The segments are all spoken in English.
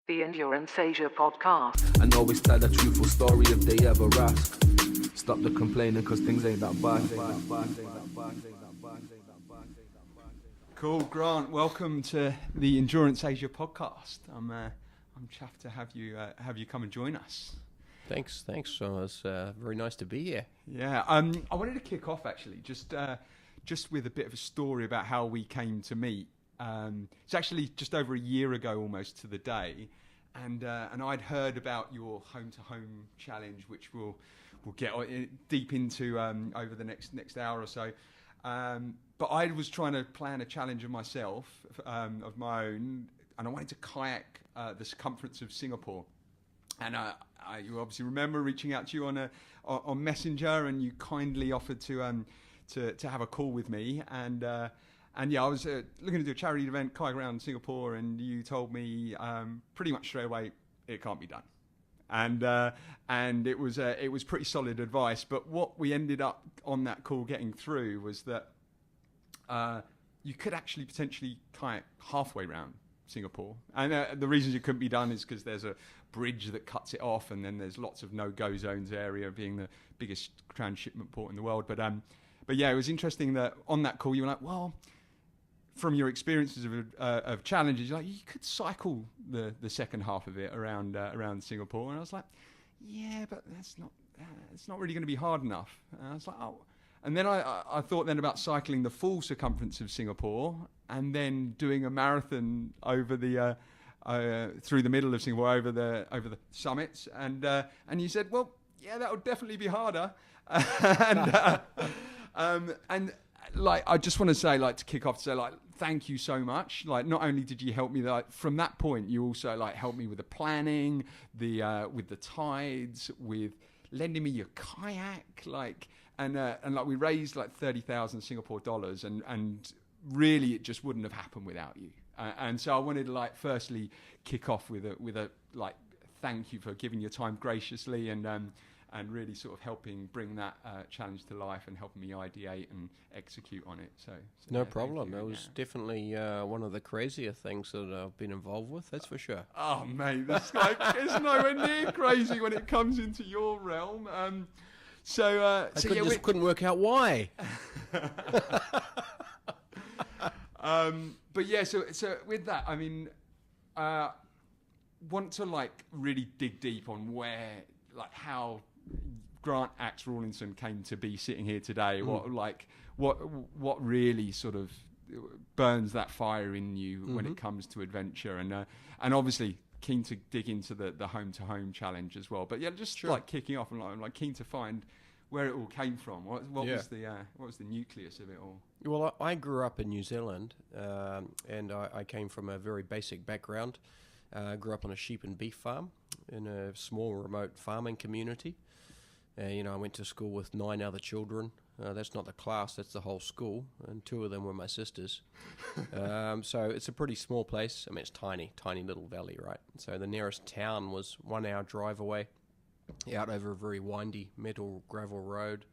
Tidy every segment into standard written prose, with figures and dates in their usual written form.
The Endurance Asia podcast. And always tell a truthful story if they ever ask. Stop the complaining cause things ain't that bad. Cool, Grant. Welcome to the Endurance Asia podcast. I'm chuffed to have you come and join us. Thanks. So it's very nice to be here. Yeah. I wanted to kick off actually just with a bit of a story about how we came to meet. It's actually just over a year ago, almost to the day, and I'd heard about your home-to-home challenge, which we'll get deep into over the next hour or so. But I was trying to plan a challenge of myself, of my own, and I wanted to kayak the circumference of Singapore. And you obviously remember reaching out to you on Messenger, and you kindly offered to have a call with me. And yeah, I was looking to do a charity event, kayak around Singapore, and you told me pretty much straight away it can't be done. And it was pretty solid advice. But what we ended up on that call getting through was that you could actually potentially kayak halfway around Singapore. And the reasons it couldn't be done is because there's a bridge that cuts it off, and then there's lots of no-go zones area, being the biggest transshipment port in the world. But yeah, it was interesting that on that call you were like, well, from your experiences of challenges, you're like, you could cycle the second half of it around Singapore. And I was like, yeah, but it's not really going to be hard enough. And I was like, oh. And then I thought then about cycling the full circumference of Singapore and then doing a marathon over the through the middle of Singapore over the summits. And you said, well, yeah, that would definitely be harder. And like, I just want to say, like, to kick off, to say, like, thank you so much. Like, not only did you help me, like, from that point, you also like helped me with the planning, with the tides, with lending me your kayak, like, and like we raised like 30,000 Singapore dollars, and really it just wouldn't have happened without you. And so I wanted to like firstly kick off with a like thank you for giving your time graciously and really sort of helping bring that challenge to life and helping me ideate and execute on it. So no yeah, problem. you, It was definitely one of the crazier things that I've been involved with, that's for sure. Oh, mate, that's like, it's nowhere near crazy when it comes into your realm. Couldn't work out why. But yeah, so with that, I mean, want to like really dig deep on where, like, how Grant Axe Rawlinson came to be sitting here today. What really sort of burns that fire in you when it comes to adventure, and obviously keen to dig into the home-to-home challenge as well. But yeah, just like kicking off, and I'm like keen to find where it all came from. What was the nucleus of it all? Well, I grew up in New Zealand, and I came from a very basic background. Grew up on a sheep and beef farm in a small remote farming community. I went to school with 9 other children. That's not the class, that's the whole school, and 2 of them were my sisters. So it's a pretty small place. I mean, it's tiny little valley, right? So the nearest town was 1 hour drive away, out over a very windy metal gravel road,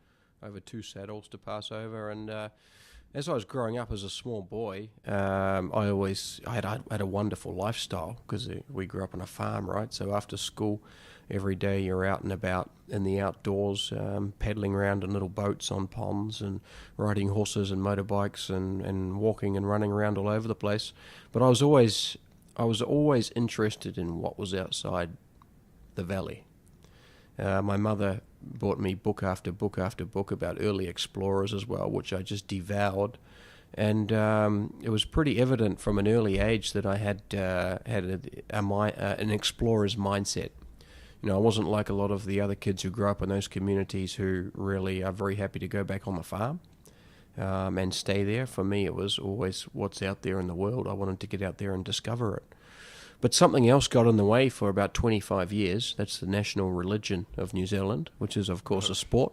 over 2 saddles to pass over. And as I was growing up as a small boy, I had a wonderful lifestyle because we grew up on a farm, right? So after school, every day you're out and about in the outdoors, paddling around in little boats on ponds and riding horses and motorbikes and walking and running around all over the place. But I was always interested in what was outside the valley. My mother bought me book after book after book about early explorers as well, which I just devoured. And it was pretty evident from an early age that I had an explorer's mindset. I wasn't like a lot of the other kids who grew up in those communities who really are very happy to go back on the farm and stay there. For me, it was always what's out there in the world. I wanted to get out there and discover it. But something else got in the way for about 25 years. That's the national religion of New Zealand, which is, of course, a sport,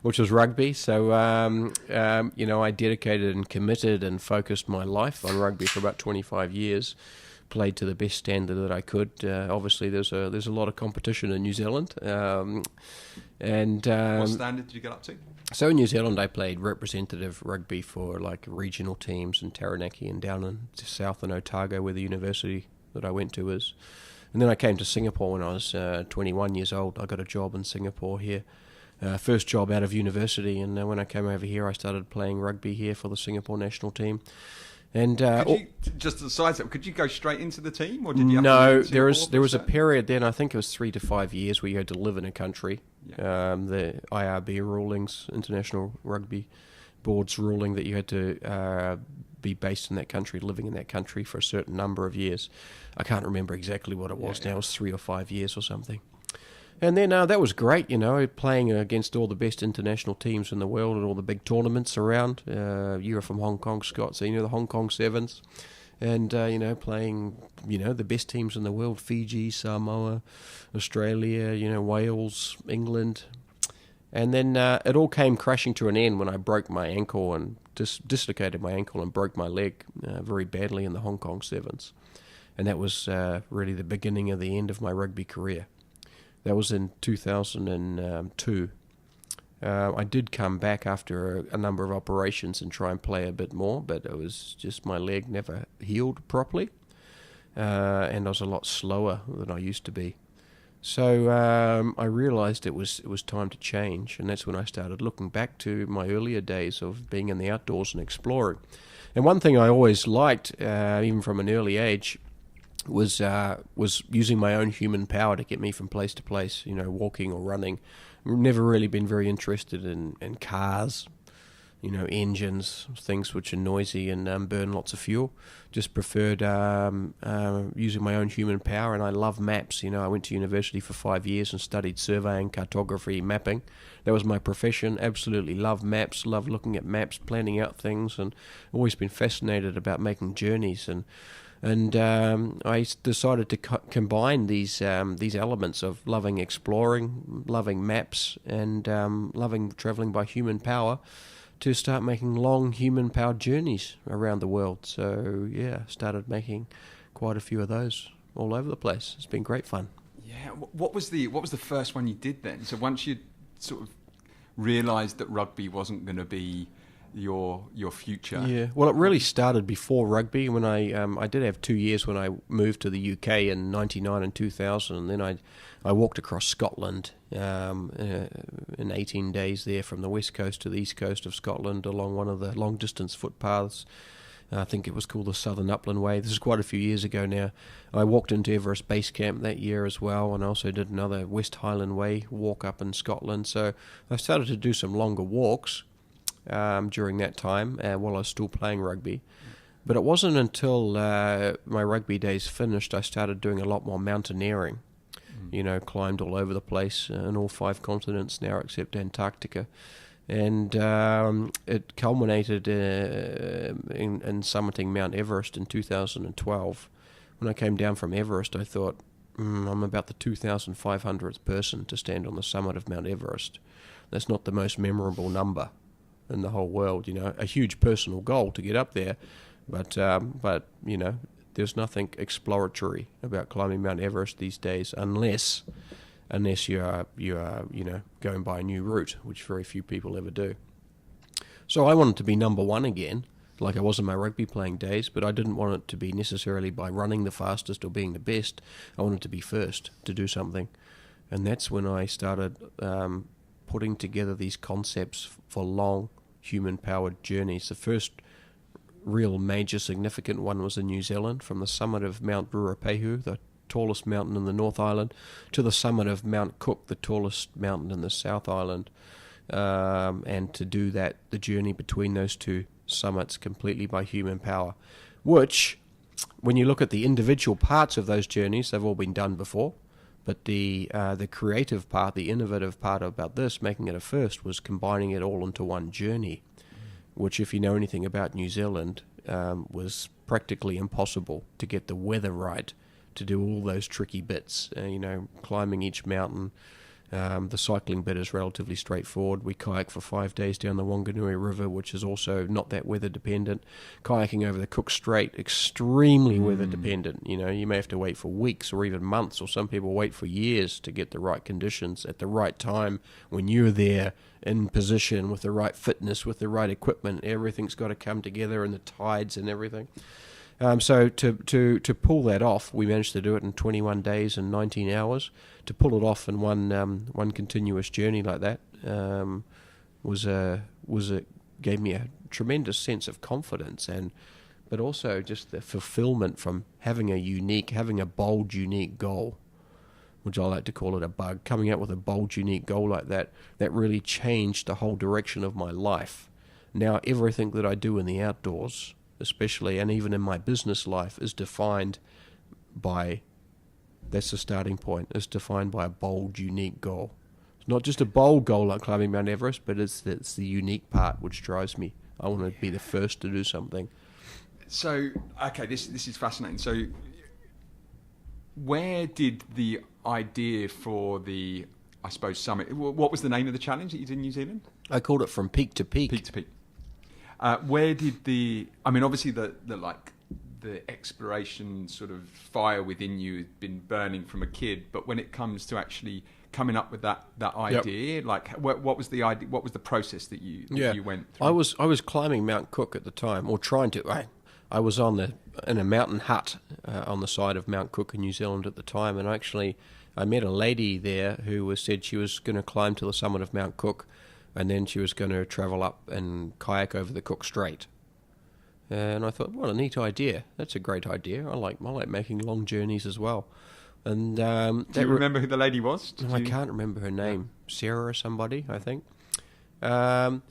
which was rugby. So, I dedicated and committed and focused my life on rugby for about 25 years. Played to the best standard that I could. Obviously, there's a lot of competition in New Zealand. What standard did you get up to? So in New Zealand, I played representative rugby for like regional teams in Taranaki and down in south in Otago, where the university that I went to is. And then I came to Singapore when I was 21 years old. I got a job in Singapore here. First job out of university, and when I came over here, I started playing rugby here for the Singapore national team. And just to side step, could you go straight into the team, or did you? No, there was a period then. I think it was 3 to 5 years where you had to live in a country. Yeah. The IRB rulings, International Rugby Board's ruling, that you had to be based in that country, living in that country for a certain number of years. I can't remember exactly what it was now. It was 3 or 5 years or something. And then that was great, playing against all the best international teams in the world and all the big tournaments around. You were from Hong Kong, Scott, so the Hong Kong Sevens. And, playing, the best teams in the world, Fiji, Samoa, Australia, Wales, England. And then it all came crashing to an end when I broke my ankle and dislocated my ankle and broke my leg very badly in the Hong Kong Sevens. And that was really the beginning of the end of my rugby career. That was in 2002. I did come back after a number of operations and try and play a bit more, but it was just my leg never healed properly, and I was a lot slower than I used to be. So I realized it was time to change, and that's when I started looking back to my earlier days of being in the outdoors and exploring. And one thing I always liked, even from an early age, was using my own human power to get me from place to place, walking or running. Never really been very interested in cars, engines, things which are noisy and burn lots of fuel. Just preferred using my own human power, and I love maps. I went to university for 5 years and studied surveying, cartography, mapping. That was my profession. Absolutely love maps, love looking at maps, planning out things, and always been fascinated about making journeys. And I decided to combine these elements of loving exploring, loving maps, and loving travelling by human power to start making long human-powered journeys around the world. So, started making quite a few of those all over the place. It's been great fun. Yeah. What was the first one you did then? So once you sort of realised that rugby wasn't going to be your future. Yeah, well, it really started before rugby. When I did have 2 years when I moved to the UK in '99 and 2000, and then I walked across Scotland in 18 days there, from the west coast to the east coast of Scotland, along one of the long distance footpaths. I think it was called the Southern Upland Way. This is quite a few years ago now. I walked into Everest Base Camp that year as well, and I also did another West Highland Way walk up in Scotland. So I started to do some longer walks during that time while I was still playing rugby. But it wasn't until my rugby days finished I started doing a lot more mountaineering. Climbed all over the place in all 5 continents now except Antarctica. And it culminated in summiting Mount Everest in 2012. When I came down from Everest, I thought, I'm about the 2,500th person to stand on the summit of Mount Everest. That's not the most memorable number in the whole world, a huge personal goal to get up there, but there's nothing exploratory about climbing Mount Everest these days, unless you are going by a new route, which very few people ever do. So I wanted to be number one again, like I was in my rugby playing days, but I didn't want it to be necessarily by running the fastest or being the best. I wanted to be first to do something, and that's when I started putting together these concepts for long human-powered journeys. The first real major significant one was in New Zealand, from the summit of Mount Ruapehu, the tallest mountain in the North Island, to the summit of Mount Cook, the tallest mountain in the South Island, and to do that, the journey between those two summits completely by human power, which, when you look at the individual parts of those journeys, they've all been done before. But the creative part, the innovative part about this, making it a first, was combining it all into one journey, which, if you know anything about New Zealand, was practically impossible to get the weather right, to do all those tricky bits, climbing each mountain. The cycling bit is relatively straightforward. We kayak for 5 days down the Wanganui River, which is also not that weather dependent. Kayaking over the Cook Strait, extremely weather dependent. You may have to wait for weeks or even months, or some people wait for years to get the right conditions at the right time when you're there in position with the right fitness, with the right equipment. Everything's got to come together, and the tides and everything. So to pull that off, we managed to do it in 21 days and 19 hours. To pull it off in one continuous journey like that gave me a tremendous sense of confidence, but also just the fulfillment from having a bold, unique goal, which I like to call it a bug. Coming out with a bold, unique goal like that really changed the whole direction of my life. Now everything that I do in the outdoors, especially and even in my business life, is defined by, that's the starting point, is defined by a bold, unique goal. It's not just a bold goal like climbing Mount Everest, but it's the unique part which drives me. I want to be the first to do something. So, okay, this is fascinating. So, where did the idea for the, I suppose, summit, what was the name of the challenge that you did in New Zealand? I called it From Peak to Peak. Peak to Peak. Where did obviously the exploration sort of fire within you had been burning from a kid, but when it comes to actually coming up with that idea, yep. like what was the idea? What was the process that you went through? I was climbing Mount Cook at the time, or trying to. I was in a mountain hut on the side of Mount Cook in New Zealand at the time, and I met a lady there who said she was going to climb to the summit of Mount Cook, and then she was going to travel up and kayak over the Cook Strait. And I thought, what a neat idea! That's a great idea. I like making long journeys as well. And do you remember who the lady was? I can't remember her name. Sarah or somebody, I think. And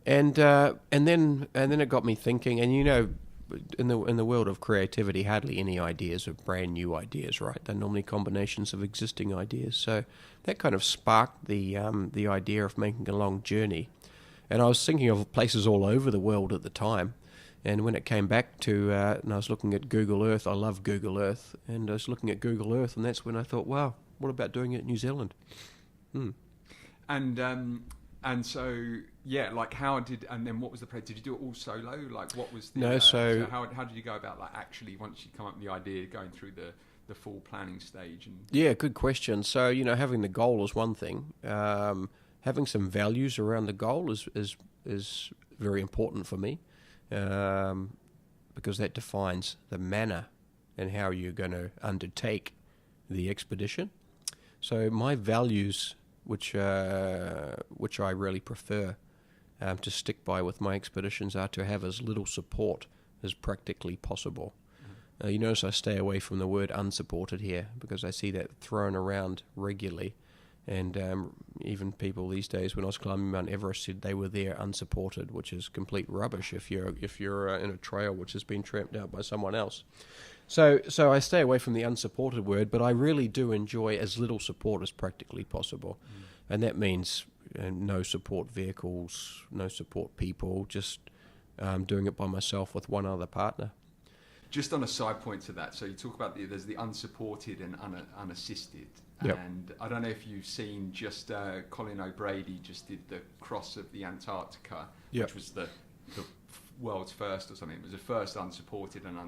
then it got me thinking. And in the world of creativity, hardly any ideas are brand new ideas, right? They're normally combinations of existing ideas. So that kind of sparked the idea of making a long journey. And I was thinking of places all over the world at the time. And when it came back to, and I was looking at Google Earth, I love Google Earth, and I was looking at Google Earth, and that's when I thought, wow, what about doing it in New Zealand? And so, yeah, like and then what was the process? Did you do it all solo? Like what was the... No, so how did you go about, like, actually, once you come up with the idea, going through the full planning stage? And yeah, good question. So, having the goal is one thing. Having some values around the goal is very important for me. Because that defines the manner and how you're going to undertake the expedition. So my values, which I really prefer to stick by with my expeditions, are to have as little support as practically possible. You notice I stay away from the word unsupported here because I see that thrown around regularly. And even people these days, when I was climbing Mount Everest, said they were there unsupported, which is complete rubbish if you're in a trail which has been tramped out by someone else. So I stay away from the unsupported word, but I really do enjoy as little support as practically possible, and that means no support vehicles, no support people, just doing it by myself with one other partner. Just on a side point to that, so you talk about there's the unsupported and unassisted. Yep. And I don't know if you've seen just Colin O'Brady just did the cross of the Antarctica, yep. which was the world's first or something. It was the first unsupported and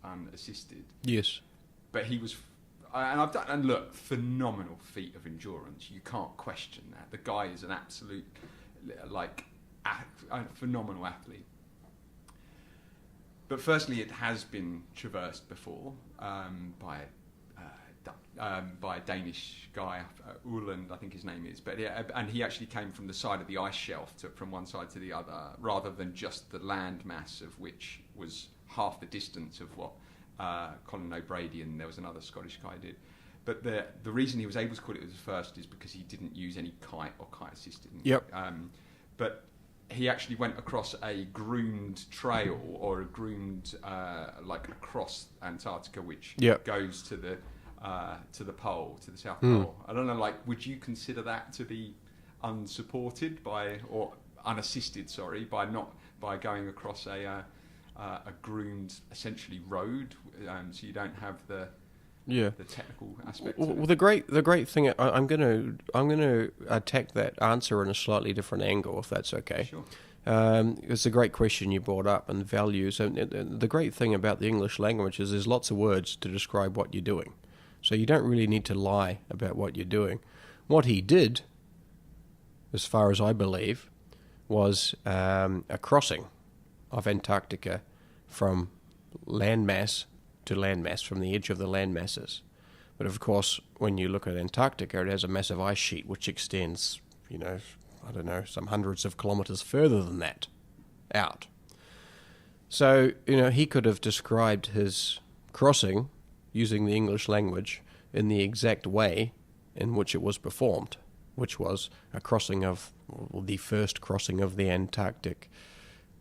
unassisted. Yes. But he was, and look, phenomenal feat of endurance. You can't question that. The guy is an absolute, a phenomenal athlete. But firstly, it has been traversed before by a Danish guy, Uland, I think his name is. But yeah, and he actually came from the side of the ice shelf from one side to the other, rather than just the land mass, of which was half the distance of what Colin O'Brady and there was another Scottish guy did. But the reason he was able to call it the first is because he didn't use any kite or kite assisted. Yep. But he actually went across a groomed trail, or a groomed across Antarctica, which yep. goes to the pole, to the South Pole. I don't know, would you consider that to be unsupported or unassisted? Sorry, by going across a groomed, essentially, road, so you don't have the technical aspect. Well, the great thing, I'm going to attack that answer in a slightly different angle, if that's okay. Sure. It's a great question you brought up, and values. And the great thing about the English language is there's lots of words to describe what you're doing. So you don't really need to lie about what you're doing. What he did, as far as I believe, was a crossing of Antarctica from landmass to landmass, from the edge of the land masses. But of course, when you look at Antarctica, it has a massive ice sheet which extends, I don't know, some hundreds of kilometres further than that out. So, he could have described his crossing using the English language in the exact way in which it was performed, which was a crossing of, the first crossing of the Antarctic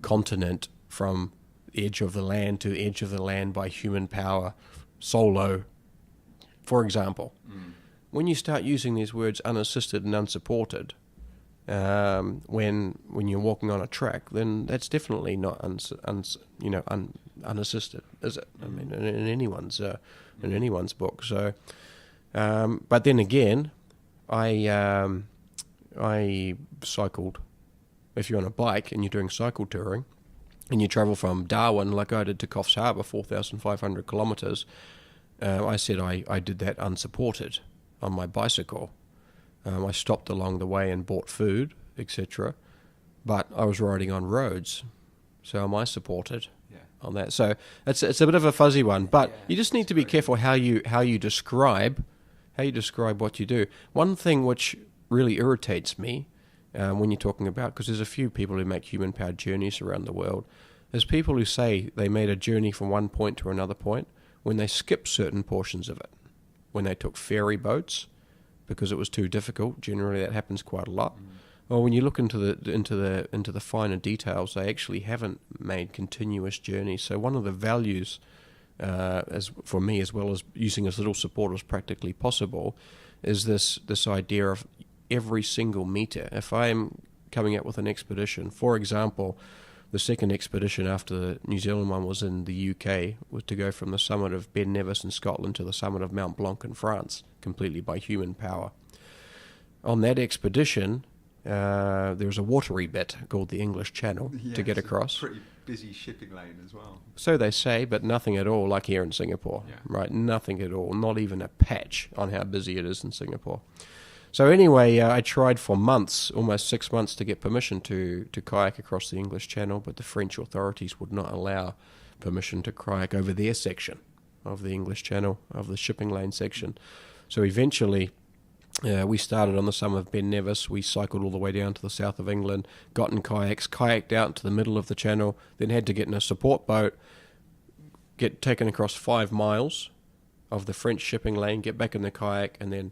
continent from edge of the land to edge of the land by human power, solo, for example. When you start using these words unassisted and unsupported, when you're walking on a track, then that's definitely not unassisted, is it? I mean, in anyone's book. So, but then again, I cycled. If you're on a bike and you're doing cycle touring, and you travel from Darwin, like I did, to Coffs Harbour, 4,500 kilometres, I said I did that unsupported on my bicycle. I stopped along the way and bought food, etc. But I was riding on roads, so am I supported on that? So it's a bit of a fuzzy one, but you just need to be careful how you describe what you do. One thing which really irritates me when you're talking about, because there's a few people who make human-powered journeys around the world, is people who say they made a journey from one point to another point when they skip certain portions of it, when they took ferry boats because it was too difficult. Generally, that happens quite a lot. Or when you look into the finer details, they actually haven't made continuous journeys. So one of the values, as for me, as well as using as little support as practically possible, is this idea of every single metre. If I'm coming out with an expedition, for example, the second expedition after the New Zealand one was in the UK, was to go from the summit of Ben Nevis in Scotland to the summit of Mont Blanc in France, completely by human power. On that expedition, there's a watery bit called the English Channel to get across. Pretty busy shipping lane as well. So they say, but nothing at all like here in Singapore, right? Nothing at all, not even a patch on how busy it is in Singapore. So anyway, I tried for months, almost 6 months, to get permission to kayak across the English Channel, but the French authorities would not allow permission to kayak over their section of the English Channel, of the shipping lane section. So eventually, we started on the summit of Ben Nevis. We cycled all the way down to the south of England, got in kayaks, kayaked out to the middle of the channel, then had to get in a support boat, get taken across 5 miles of the French shipping lane, get back in the kayak, and then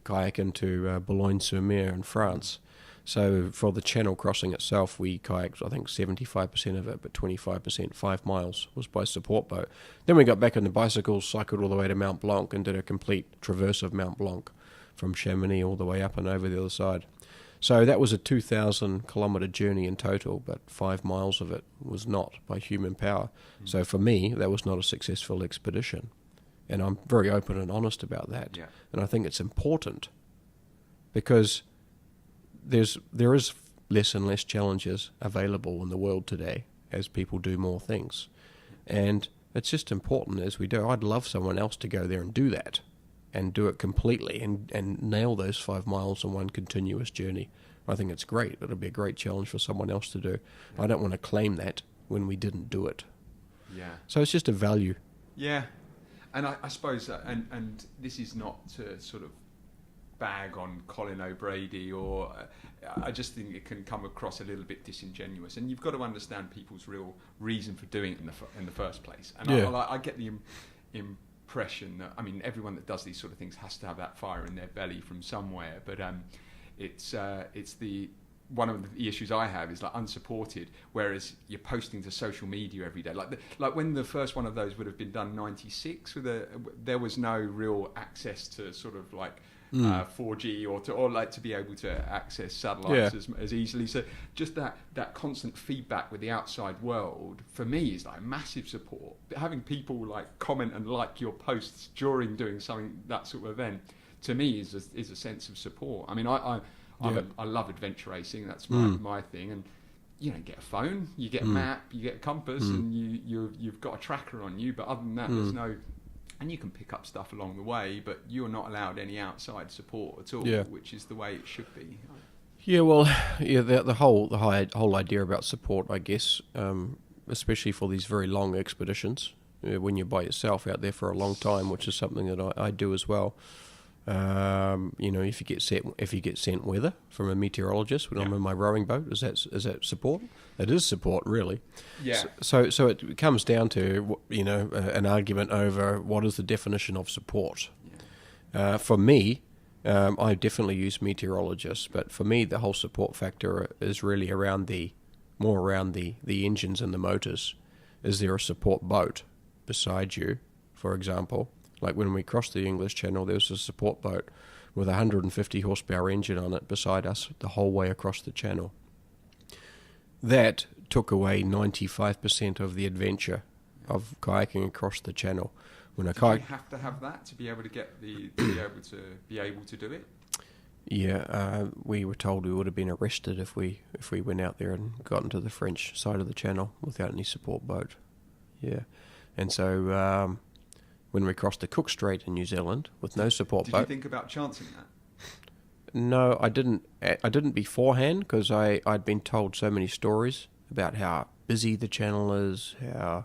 kayak into Boulogne-sur-Mer in France. So for the channel crossing itself, we kayaked, I think, 75% of it, but 25%, 5 miles, was by support boat. Then we got back on the bicycles, cycled all the way to Mont Blanc, and did a complete traverse of Mont Blanc from Chamonix all the way up and over the other side. So that was a 2,000-kilometre journey in total, but 5 miles of it was not by human power. So for me, that was not a successful expedition. And I'm very open and honest about that. Yeah. And I think it's important because there is less and less challenges available in the world today as people do more things. And it's just important as we do. I'd love someone else to go there and do that and do it completely and nail those 5 miles in one continuous journey. I think it's great. It'll be a great challenge for someone else to do. I don't want to claim that when we didn't do it. Yeah. So it's just a value. Yeah. And I suppose, and this is not to sort of bag on Colin O'Brady, or I just think it can come across a little bit disingenuous. And you've got to understand people's real reason for doing it in the first place. And I get the impression that, I mean, everyone that does these sort of things has to have that fire in their belly from somewhere. But it's the one of the issues I have is like unsupported, whereas you're posting to social media every day. Like when the first one of those would have been done 96, there was no real access to sort of like 4G or like to be able to access satellites as easily. So just that constant feedback with the outside world for me is like massive support. Having people like comment and like your posts during doing something, that sort of event, to me is a sense of support. I mean, I love adventure racing. That's my thing. And you know, you get a phone, you get a map, you get a compass, and you've got a tracker on you. But other than that, there's no. And you can pick up stuff along the way, but you're not allowed any outside support at all, which is the way it should be. Yeah, well, the whole idea about support, I guess, especially for these very long expeditions, when you're by yourself out there for a long time, which is something that I do as well. If you get sent weather from a meteorologist when I'm in my rowing boat, is that support? It is support, really. Yeah. So it comes down to an argument over what is the definition of support. Yeah. For me, I definitely use meteorologists, but for me the whole support factor is really more around the engines and the motors. Is there a support boat beside you, for example? Like when we crossed the English Channel, there was a support boat with a 150 horsepower engine on it beside us the whole way across the channel. That took away 95% of the adventure of kayaking across the channel. When you have to have that to be able to get be able to do it? Yeah, we were told we would have been arrested if we went out there and got into the French side of the channel without any support boat. Yeah, and so when we crossed the Cook Strait in New Zealand with no support boat. Did you think about chancing that? No, I didn't. I didn't beforehand because I'd been told so many stories about how busy the channel is, how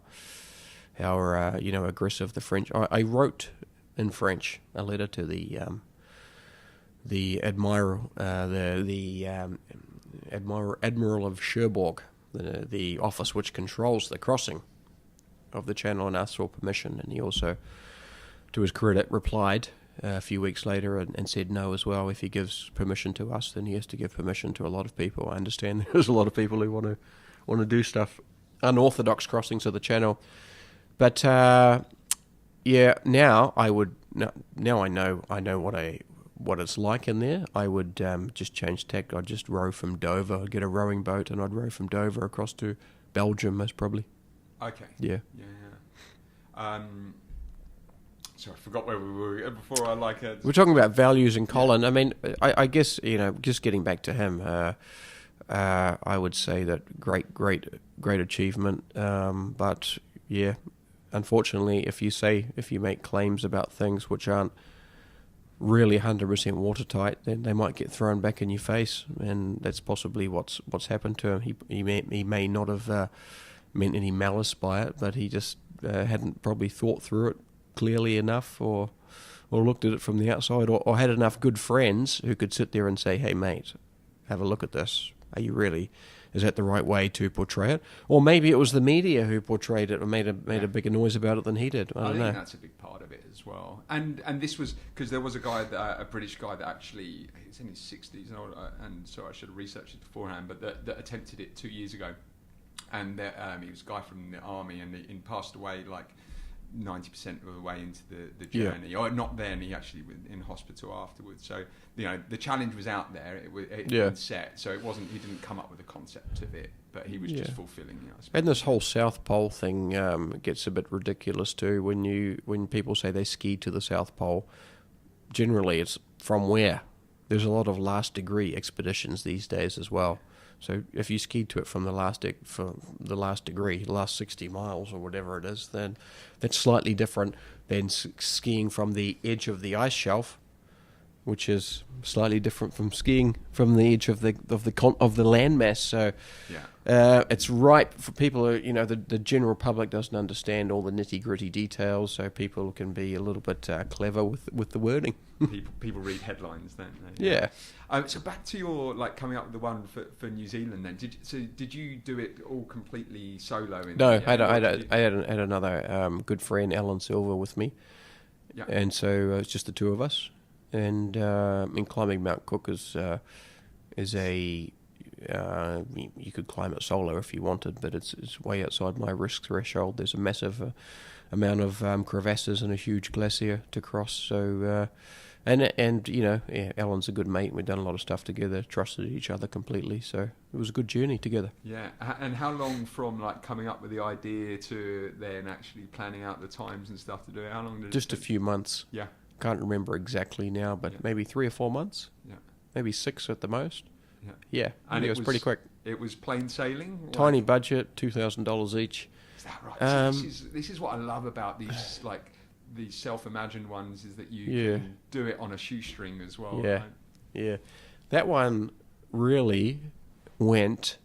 aggressive the French. I wrote in French a letter to the admiral, admiral of Cherbourg, the office which controls the crossing of the channel, and asked for permission. And he also, to his credit, replied a few weeks later and said no as well. If he gives permission to us, then he has to give permission to a lot of people. I understand there's a lot of people who want to do stuff, unorthodox crossings of the channel. But now I know what it's like in there. I would just change tack. I'd just row from Dover. I'd get a rowing boat and I'd row from Dover across to Belgium, most probably. Okay. Yeah. So I forgot where we were before. We're talking about values in Colin. Yeah. I mean, I guess just getting back to him, I would say that great achievement. But yeah, unfortunately, if you make claims about things which aren't really 100% watertight, then they might get thrown back in your face, and that's possibly what's happened to him. He may not have meant any malice by it, but he just hadn't probably thought through it clearly enough, or looked at it from the outside, or had enough good friends who could sit there and say, hey mate, have a look at this. Is that the right way to portray it? Or maybe it was the media who portrayed it or made a bigger noise about it than he did. I don't know. think that's a big part of it as well. And this was because there was a British guy that actually, he's in his 60s and so I should have researched it beforehand, but that attempted it 2 years ago. And he was a guy from the army, and he passed away like 90% of the way into the journey. Yeah. Or not then, he actually was in hospital afterwards. So, the challenge was out there. It was set. So it wasn't, he didn't come up with a concept of it, but he was just fulfilling it. And this whole South Pole thing gets a bit ridiculous too. When people say they skied to the South Pole, generally it's from where? There's a lot of last degree expeditions these days as well. So if you skied to it from the last degree, the last 60 miles or whatever it is, then that's slightly different than skiing from the edge of the ice shelf, which is slightly different from skiing from the edge of the landmass. So it's ripe for people who, the general public doesn't understand all the nitty-gritty details, so people can be a little bit clever with the wording. People read headlines, don't they? Yeah. So back to your coming up with the one for New Zealand. Then did you do it all completely solo? No, I had another good friend, Alan Silver, with me, and so it's just the two of us. And climbing Mount Cook is you could climb it solo if you wanted, but it's way outside my risk threshold. There's a massive amount of crevasses and a huge glacier to cross. So Alan's a good mate. We've done a lot of stuff together, trusted each other completely. So it was a good journey together. Yeah. And how long from coming up with the idea to then actually planning out the times and stuff to do it? How long did just it a few months. Yeah. Can't remember exactly now, but maybe 3 or 4 months. Yeah. Maybe 6 at the most. Yeah. Yeah. And it was pretty quick. It was plain sailing? Tiny budget, $2,000 each. Is that right? So this is what I love about these these self-imagined ones, is that you can do it on a shoestring as well. Yeah. Right? Yeah. That one really went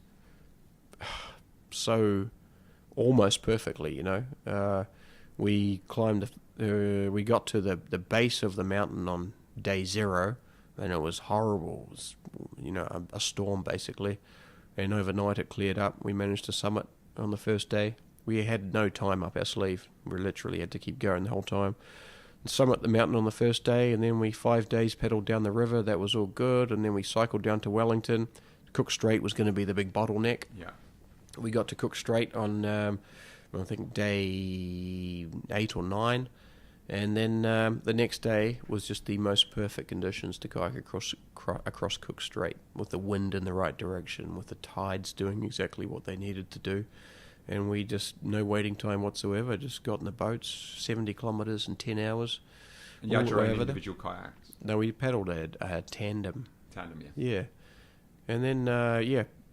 so almost perfectly, We climbed. We got to the base of the mountain on day 0, and it was horrible. It was, a storm basically. And overnight it cleared up. We managed to summit on the first day. We had no time up our sleeve. We literally had to keep going the whole time. Summit the mountain on the first day, and then we 5 days pedalled down the river. That was all good, and then we cycled down to Wellington. Cook Strait was going to be the big bottleneck. Yeah. We got to Cook Strait on, I think, day 8 or 9. And then the next day was just the most perfect conditions to kayak across Cook Strait, with the wind in the right direction, with the tides doing exactly what they needed to do. And we just, no waiting time whatsoever, just got in the boats, 70 kilometres in 10 hours. And you had your own individual kayaks? No, we paddled a tandem. Tandem, yeah. Yeah. And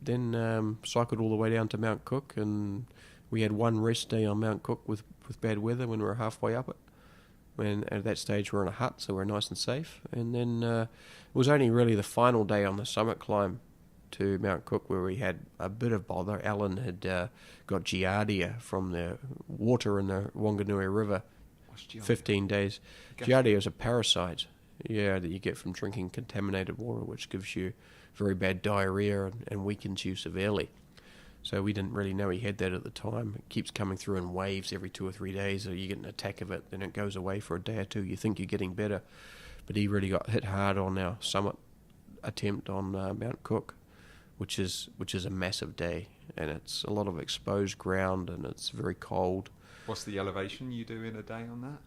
then, cycled all the way down to Mount Cook, and we had one rest day on Mount Cook with bad weather when we were halfway up it. When at that stage we were in a hut, so we were nice and safe. And then it was only really the final day on the summit climb to Mount Cook where we had a bit of bother. Alan had got giardia from the water in the Wanganui River. 15 days. Giardia is a parasite, that you get from drinking contaminated water, which gives you very bad diarrhea and weakens you severely. So we didn't really know he had that at the time. It keeps coming through in waves every 2 or 3 days, or you get an attack of it, then it goes away for a day or two. You think you're getting better. But he really got hit hard on our summit attempt on Mount Cook, which is a massive day, and it's a lot of exposed ground, and it's very cold. What's the elevation you do in a day on that?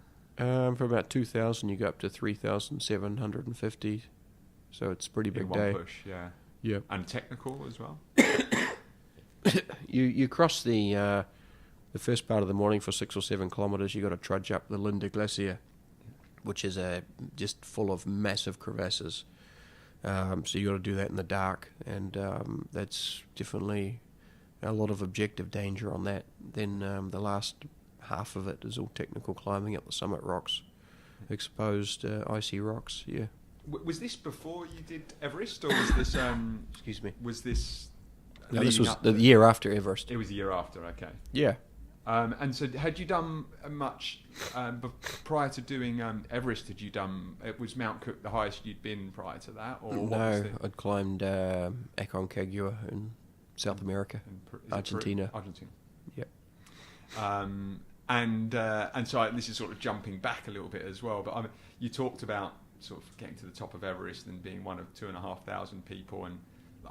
For about 2,000, you go up to 3,750, so it's a pretty big day. In one push, yeah. Yeah. And technical as well? You cross the first part of the morning for 6 or 7 kilometres. You got to trudge up the Linda Glacier, which is just full of massive crevasses. So you got to do that in the dark, and that's definitely a lot of objective danger on that. Then the last half of it is all technical climbing up the summit rocks, exposed icy rocks. Yeah. Was this before you did Everest, or was this? Excuse me. Was this? No, this was the year after Everest. It was the year after. Okay. Yeah. And so, had you done much prior to doing Everest? Had you done? Was Mount Cook the highest you'd been prior to that, or no? I'd climbed Aconcagua in South America, Argentina. Argentina. Yep. And so this is sort of jumping back a little bit as well. But I mean, you talked about sort of getting to the top of Everest and being one of 2,500 people, and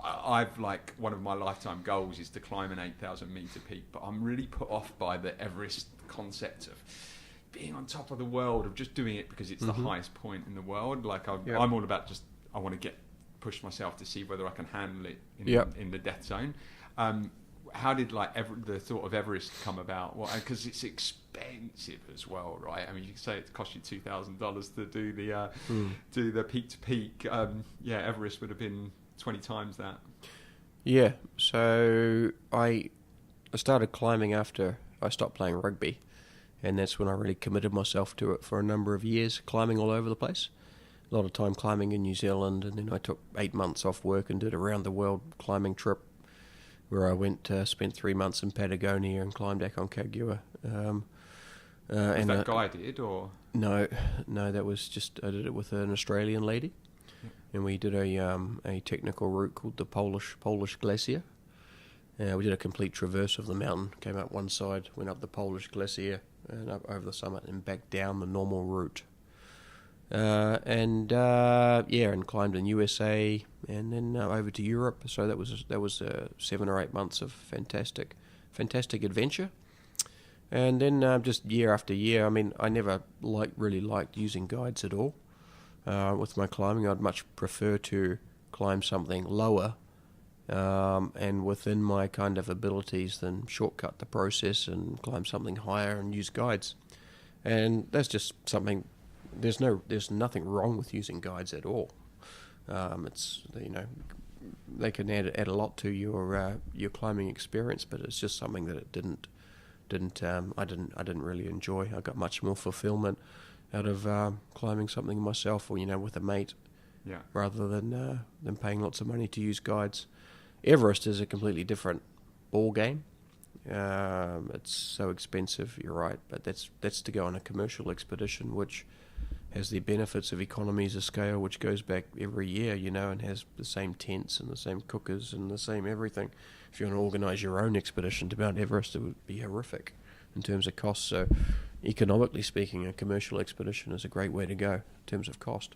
I've one of my lifetime goals is to climb an 8,000 meter peak, but I'm really put off by the Everest concept of being on top of the world, of just doing it because it's the highest point in the world. I'm all about I want to push myself to see whether I can handle it in the death zone. How did the thought of Everest come about? Well, because it's expensive as well, right? I mean, you can say it cost you $2,000 to do the peak to peak. Everest would have been 20 times that. Yeah, so I started climbing after I stopped playing rugby, and that's when I really committed myself to it for a number of years, climbing all over the place. A lot of time climbing in New Zealand, and then I took 8 months off work and did a round the world climbing trip where I went, spent 3 months in Patagonia and climbed Aconcagua. Was that guided or? No, that was just, I did it with an Australian lady. And we did a technical route called the Polish Glacier. We did a complete traverse of the mountain, came up one side, went up the Polish Glacier, and up over the summit and back down the normal route. And climbed in USA, and then over to Europe. So that was 7 or 8 months of fantastic adventure. And then just year after year, I mean, I never really liked using guides at all. With my climbing, I'd much prefer to climb something lower and within my kind of abilities than shortcut the process and climb something higher and use guides. And that's just something. There's nothing wrong with using guides at all. It's they can add a lot to your climbing experience, but it's just something that it I didn't really enjoy. I got much more fulfillment out of climbing something myself, or with a mate, rather than paying lots of money to use guides. Everest is a completely different ball game. It's so expensive, you're right, but that's to go on a commercial expedition, which has the benefits of economies of scale, which goes back every year, and has the same tents and the same cookers and the same everything. If you want to organise your own expedition to Mount Everest, it would be horrific in terms of cost. So, economically speaking, a commercial expedition is a great way to go in terms of cost.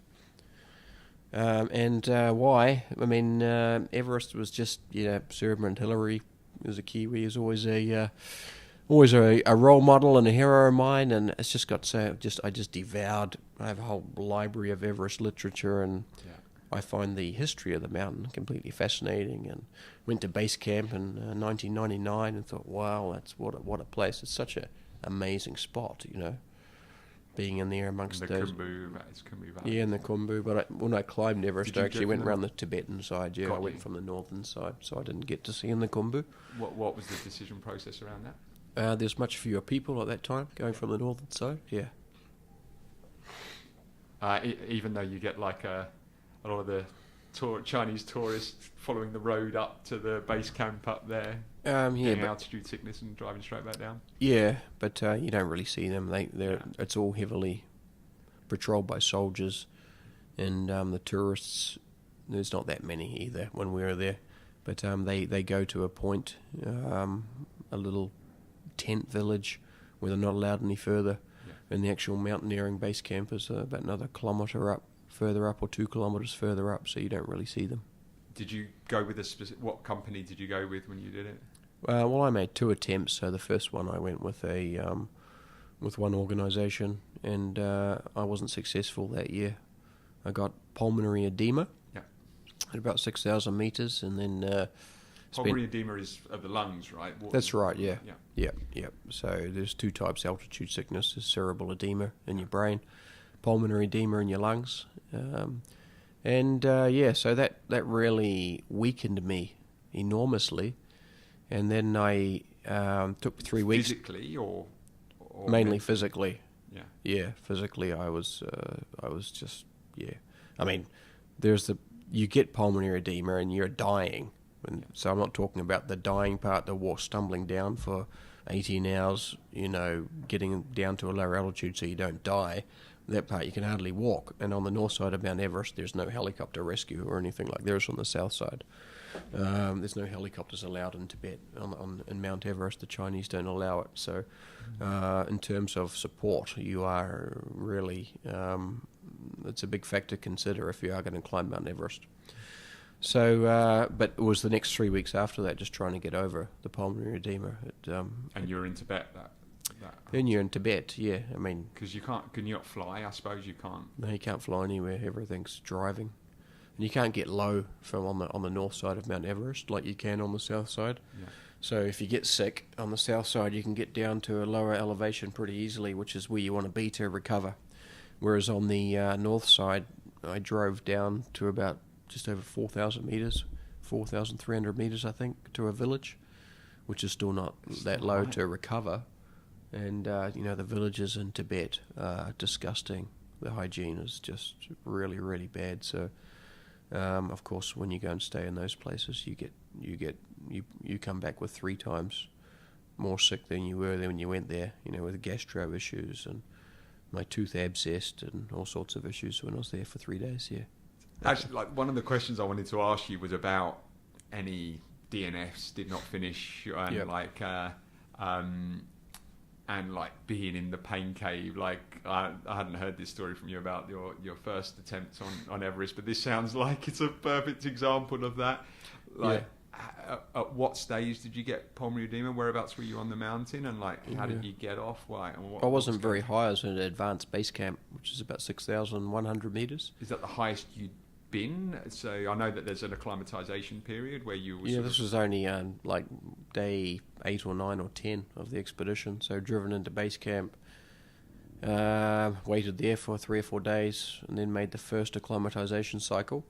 Why? I mean, Everest was just, Sir Edmund Hillary is a Kiwi, is always a role model and a hero of mine, and it's just got I just devoured. I have a whole library of Everest literature, and I find the history of the mountain completely fascinating. And went to base camp in 1999 and thought, wow, that's what a place. It's such an amazing spot, being in there amongst the those. Khumbu Valley. Yeah, in the Khumbu. But when I climbed Everest, I actually went around the Tibetan side. Yeah, I went you. from the northern side, so I didn't get to see in the Khumbu. What was the decision process around that? There's much fewer people at that time going from the northern side. Yeah. Even though you get like a lot of the Chinese tourists following the road up to the base camp up there, getting altitude sickness and driving straight back down. Yeah, but you don't really see them. It's all heavily patrolled by soldiers, and the tourists. There's not that many either when we were there, but they go to a point, a little tent village where they're not allowed any further, and the actual mountaineering base camp is about another kilometre further up, or 2 kilometres further up, so you don't really see them. Did you go with what company did you go with when you did it? Well, I made 2 attempts. So the first one I went with with one organisation, and I wasn't successful that year. I got pulmonary edema at about 6,000 metres, and then pulmonary edema is of the lungs, right? That's right. Yeah. So there's 2 types of altitude sickness: there's cerebral edema in your brain, pulmonary edema in your lungs. So that really weakened me enormously, and then I took 3 weeks. Physically or mainly physically. Yeah, physically I was just I mean, you get pulmonary edema and you're dying, so I'm not talking about the dying part, stumbling down for 18 hours, getting down to a lower altitude so you don't die. That part you can hardly walk, and on the north side of Mount Everest there's no helicopter rescue or anything like there is on the south side. There's no helicopters allowed in Tibet. In Mount Everest the Chinese don't allow it, so in terms of support you are really it's a big factor to consider if you are going to climb Mount Everest. So but it was the next 3 weeks after that just trying to get over the pulmonary edema. And you're in Tibet Then you're in Tibet, yeah. I mean, because can you not fly? I suppose you can't. No, you can't fly anywhere. Everything's driving, and you can't get low from on the north side of Mount Everest like you can on the south side. Yeah. So if you get sick on the south side, you can get down to a lower elevation pretty easily, which is where you want to be to recover. Whereas on the north side, I drove down to about just over 4,000 meters, 4,300 meters, I think, to a village, which is still not that low to recover. And, the villages in Tibet are disgusting. The hygiene is just really, really bad. So, of course, when you go and stay in those places, you come back with 3 times more sick than you were when you went there, with gastro issues and my tooth abscessed and all sorts of issues when I was there for 3 days, yeah. Actually, one of the questions I wanted to ask you was about any DNFs did not finish, and and being in the pain cave. I hadn't heard this story from you about your first attempt on Everest, but this sounds like it's a perfect example of that. At what stage did you get pulmonary edema? Whereabouts were you on the mountain, and how did you get off? I wasn't very high. I was in an advanced base camp, which is about 6,100 meters. Is that the highest you'd been? So I know that there's an acclimatization period where you. This was only day 8 or 9 or 10 of the expedition. So driven into base camp, waited there for 3 or 4 days, and then made the first acclimatization cycle.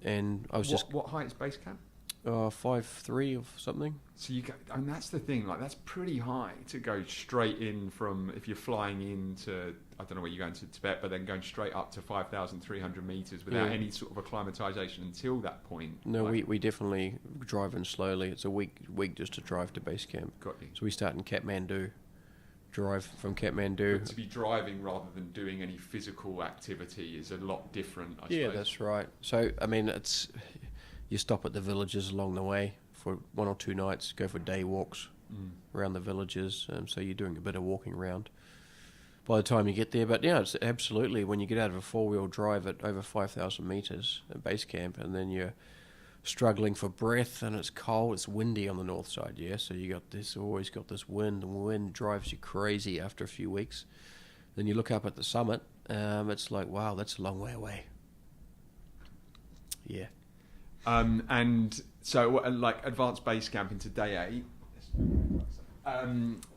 And I was what height is base camp? 5'3" or something. So you go, and that's the thing. That's pretty high to go straight in from if you're flying into I don't know where you're going to Tibet, but then going straight up to 5,300 meters without any sort of acclimatization until that point. No, we definitely drive in slowly. It's a week just to drive to base camp. Got you. So we start in Kathmandu, drive from Kathmandu. But to be driving rather than doing any physical activity is a lot different, I suppose. Yeah, that's right. So, I mean, you stop at the villages along the way for 1 or 2 nights, go for day walks around the villages, so you're doing a bit of walking around by the time you get there. But yeah, it's absolutely, when you get out of a 4-wheel drive at over 5,000 metres at base camp, and then you're struggling for breath, and it's cold, it's windy on the north side, so you always got this wind, and wind drives you crazy after a few weeks. Then you look up at the summit, it's like, wow, that's a long way away. Yeah. And so, like, advanced base camp into day 8.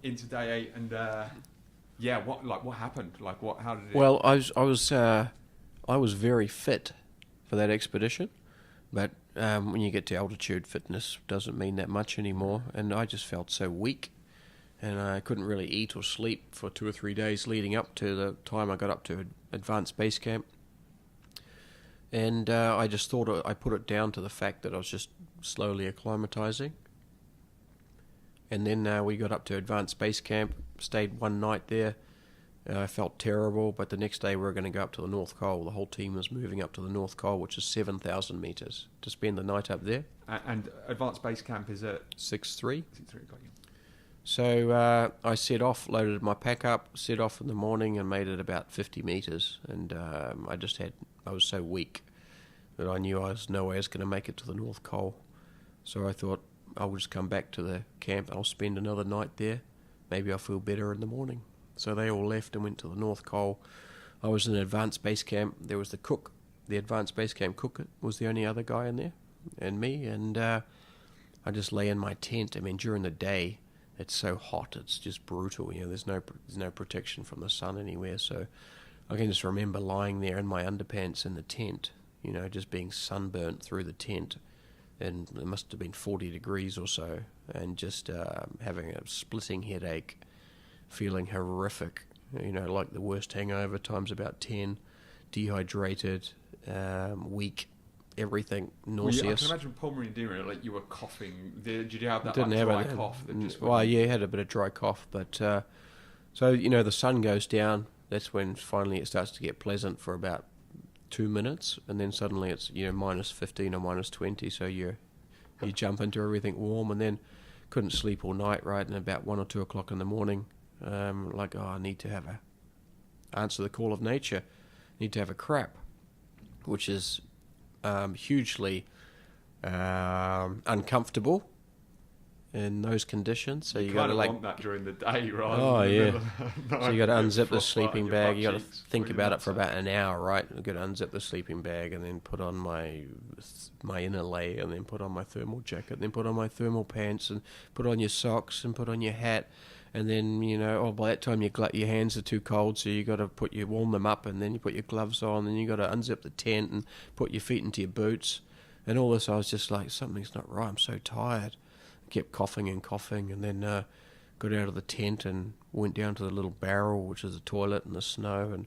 Into day 8, and what happened? Like, how did it? Well, I was very fit for that expedition, but when you get to altitude, fitness doesn't mean that much anymore, and I just felt so weak, and I couldn't really eat or sleep for 2 or 3 days leading up to the time I got up to advanced base camp. And I just thought I put it down to the fact that I was just slowly acclimatizing. And then we got up to advanced base camp, stayed 1 night there. I felt terrible, but the next day we were going to go up to the North Col. The whole team was moving up to the North Col, which is 7,000 metres, to spend the night up there. And advanced base camp is at 6'3". 6'3", got you. So I set off, loaded my pack up, set off in the morning, and made it about 50 metres. And I was so weak that I knew I was no way I was going to make it to the North Col. So I thought I'll just come back to the camp. I'll spend another night there. Maybe I'll feel better in the morning. So they all left and went to the North Col. I was in advanced base camp. There was the cook. The advanced base camp cook was the only other guy in there, and me. And I just lay in my tent. I mean, during the day, it's so hot. It's just brutal. There's no protection from the sun anywhere. So I can just remember lying there in my underpants in the tent, just being sunburnt through the tent. And it must have been 40 degrees or so, and just having a splitting headache, feeling horrific, like the worst hangover times about 10, dehydrated, weak, everything, nauseous. I can imagine pulmonary edema, like you were coughing. Did you have that Didn't have dry cough? That just I had a bit of dry cough, but so the sun goes down. That's when finally it starts to get pleasant for about 2 minutes, and then suddenly it's minus 15 or minus 20. So you jump into everything warm, and then couldn't sleep all night. Right, and about 1 or 2 o'clock in the morning, I need to answer the call of nature. Need to have a crap, which is hugely uncomfortable in those conditions. So you got to want that during the day, right? Oh yeah. So you got to unzip the sleeping bag. You got to think about it for about an hour, right? You got to unzip the sleeping bag and then put on my inner layer, and then put on my thermal jacket, and then put on my thermal pants, and put on your socks, and put on your hat. And then by that time your hands are too cold, so you got to warm them up, and then you put your gloves on, and you got to unzip the tent and put your feet into your boots, and all this. I was just like, something's not right. I'm so tired. I kept coughing, and then got out of the tent and went down to the little barrel, which is a toilet in the snow,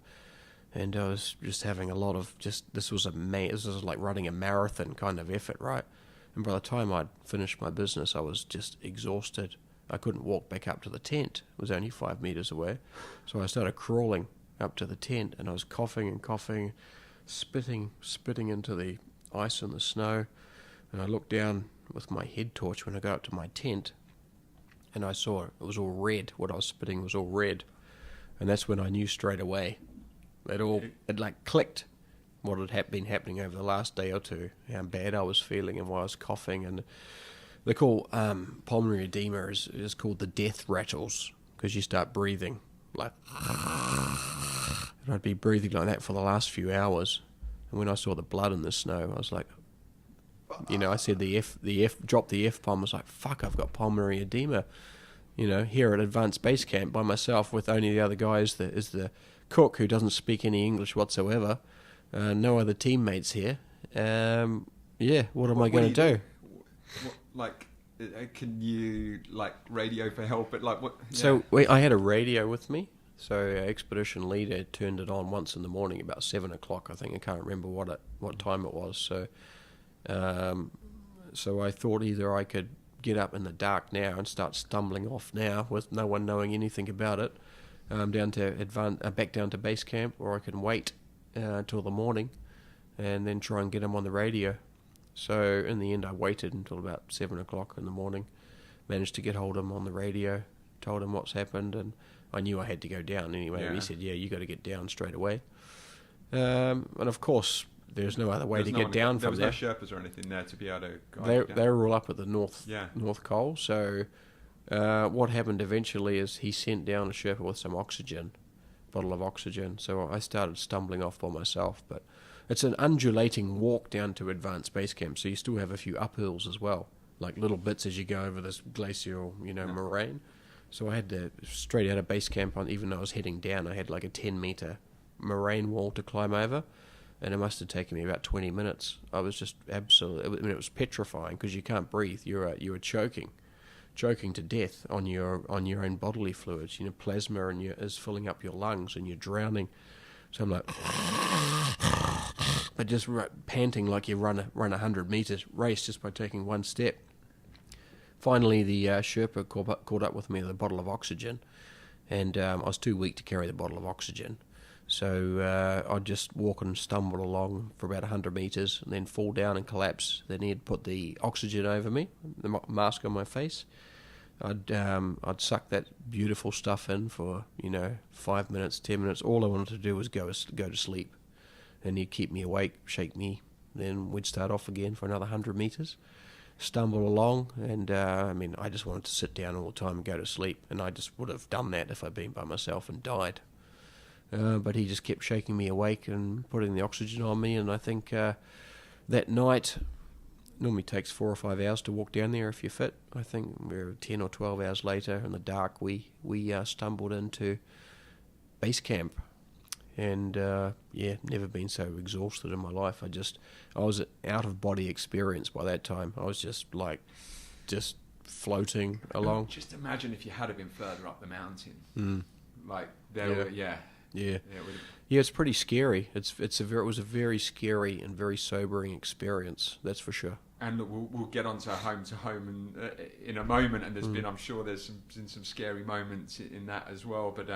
and I was just having a lot of this was like running a marathon kind of effort, right? And by the time I'd finished my business, I was just exhausted. I couldn't walk back up to the tent. It was only 5 meters away. So I started crawling up to the tent, and I was coughing, spitting into the ice and the snow. And I looked down with my head torch when I got up to my tent, and I saw it was all red. What I was spitting was all red. And that's when I knew straight away. It like clicked what had been happening over the last day or two, how bad I was feeling and why I was coughing. And they call pulmonary edema is called the death rattles, because you start breathing like, and I'd be breathing like that for the last few hours. And when I saw the blood in the snow, I was like, I said dropped the F bomb. I was like, fuck, I've got pulmonary edema. Here at advanced base camp by myself with only the other guy is the cook, who doesn't speak any English whatsoever. No other teammates here. What am I going to do? Can you radio for help? But what? Yeah. So I had a radio with me, So our expedition leader turned it on once in the morning, about 7 o'clock, I think. I can't remember what time it was. So I thought either I could get up in the dark now and start stumbling off now with no one knowing anything about it, back down to base camp, or I can wait till the morning and then try and get him on the radio. So in the end, I waited until about 7 o'clock in the morning, managed to get hold of him on the radio, told him what's happened, and I knew I had to go down anyway. Yeah. He said, "Yeah, you got to get down straight away." And of course, there's no other way to get down from there. There was no Sherpas or anything there to be able to guide They you down. they were all up at the North Yeah. Col. So what happened eventually is he sent down a Sherpa with some oxygen, bottle of oxygen. So I started stumbling off by myself. But it's an undulating walk down to advanced base camp. So you still have a few uphills as well, like little bits as you go over this glacial, moraine. So I had to, straight out of base camp, even though I was heading down, I had like a 10-meter moraine wall to climb over. And it must have taken me about 20 minutes. I was just absolutely, it was petrifying because you can't breathe. You were choking to death on your own bodily fluids. Plasma is filling up your lungs and you're drowning. So I'm like, but just panting like you run a 100 meters race just by taking one step. Finally, the Sherpa caught up with me with a bottle of oxygen, and I was too weak to carry the bottle of oxygen. So I'd just walk and stumble along for about 100 metres and then fall down and collapse. Then he'd put the oxygen over me, the mask on my face. I'd suck that beautiful stuff in for 5 minutes, 10 minutes. All I wanted to do was go to sleep, and he'd keep me awake, shake me. Then we'd start off again for another 100 metres, stumble along, and I just wanted to sit down all the time and go to sleep. And I just would have done that if I'd been by myself and died. But he just kept shaking me awake and putting the oxygen on me, and I think that night, normally takes 4 or 5 hours to walk down there if you're fit. I think we're 10 or 12 hours later in the dark, we stumbled into base camp, and never been so exhausted in my life. I was an out of body experience by that time. I was just floating along. Just imagine if you had been further up the mountain. Mm. Like there were, yeah. Yeah, it would've- it's pretty scary. It was a very scary and very sobering experience. That's for sure. And look, we'll get onto home to home and in a moment. And I'm sure there's been some scary moments in that as well. But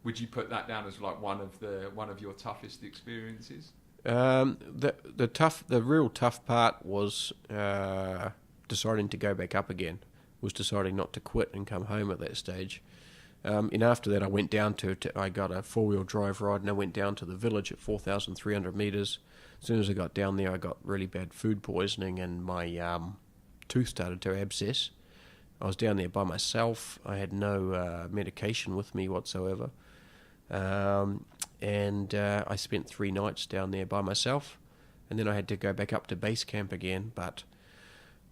would you put that down as like one of your toughest experiences? The real tough part was deciding to go back up again. Was deciding not to quit and come home at that stage. And after that, I went down I got a 4-wheel drive ride, and I went down to the village at 4,300 metres. As soon as I got down there, I got really bad food poisoning, and my tooth started to abscess. I was down there by myself. I had no medication with me whatsoever. And I spent 3 nights down there by myself, and then I had to go back up to base camp again, but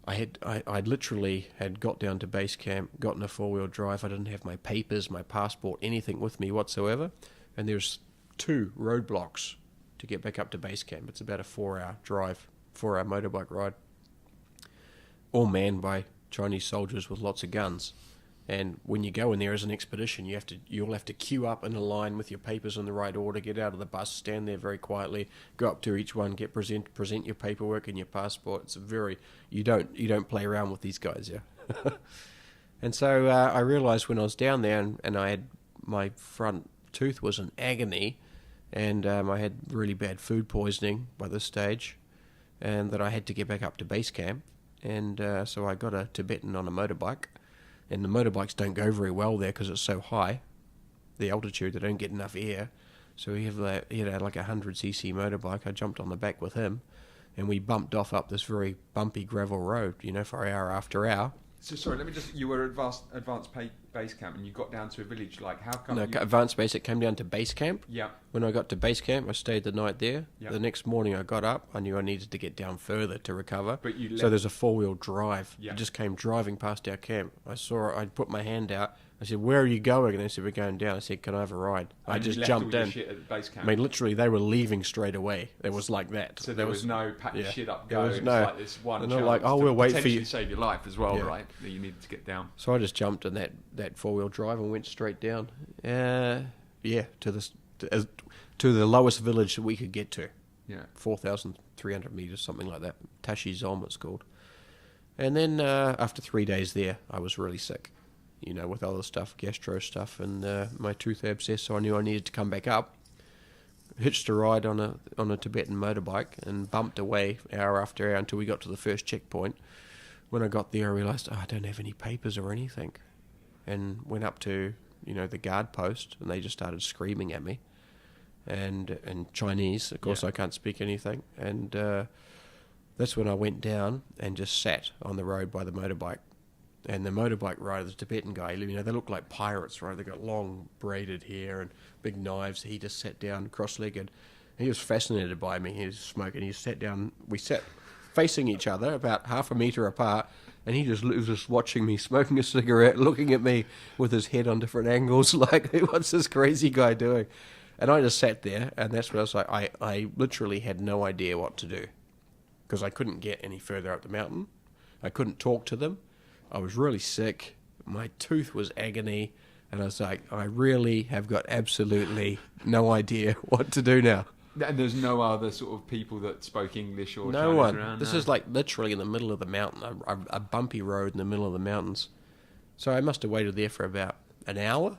I literally had got down to base camp, gotten a 4-wheel drive. I didn't have my papers, my passport, anything with me whatsoever. And there's 2 roadblocks to get back up to base camp. It's about a 4-hour drive, 4-hour motorbike ride, all manned by Chinese soldiers with lots of guns. And when you go in there as an expedition, you'll have to queue up in a line with your papers in the right order, get out of the bus, stand there very quietly, go up to each one, present your paperwork and your passport. It's you don't play around with these guys, yeah. And so I realised when I was down there and I had my front tooth was in agony, and I had really bad food poisoning by this stage, and that I had to get back up to base camp. And so I got a Tibetan on a motorbike. And the motorbikes don't go very well there because it's so high, the altitude, they don't get enough air. So he had like a 100cc motorbike. I jumped on the back with him, and we bumped off up this very bumpy gravel road, for hour after hour. So sorry, you were at advanced base camp, and you got down to a village. Like, how come? No, advanced basic came down to base camp. Yeah. When I got to base camp, I stayed the night there. Yeah. The next morning I got up. I knew I needed to get down further to recover. But you so there's a 4-wheel drive. Yeah. It just came driving past our camp. I saw it. I put my hand out. I said, "Where are you going?" And they said, "We're going down." I said, "Can I have a ride?" And I just you left jumped all your in. shit at base camp. I mean, literally, they were leaving straight away. It was like that. So there was no pack your shit up, There go. was It's no- like this one and they're chance like, "Oh, to we'll wait for potentially you." save your life as well, Yeah. right? That you needed to get down. So I just jumped in that 4-wheel drive and went straight down. to the lowest village that we could get to. Yeah. 4,300 meters, something like that. Tashi Zom, it's called. And then after 3 days there, I was really sick, with other stuff, gastro stuff, and my tooth abscess. So I knew I needed to come back up. Hitched a ride on a Tibetan motorbike and bumped away hour after hour until we got to the first checkpoint. When I got there, I realised I don't have any papers or anything, and went up to the guard post, and they just started screaming at me, and Chinese. Of course, I can't speak anything, and that's when I went down and just sat on the road by the motorbike. And the motorbike rider, the Tibetan guy, they look like pirates, right? They got long braided hair and big knives. He just sat down cross-legged. He was fascinated by me. He was smoking. He sat down. We sat facing each other about half a metre apart, and he was just watching me, smoking a cigarette, looking at me with his head on different angles, like, what's this crazy guy doing? And I just sat there, and that's when I was like, I literally had no idea what to do, because I couldn't get any further up the mountain. I couldn't talk to them. I was really sick. My tooth was agony. And I was like, I really have got absolutely no idea what to do now. And there's no other sort of people that spoke English or no Chinese one. around? This is like literally in the middle of the mountain, a bumpy road in the middle of the mountains. So I must have waited there for about an hour.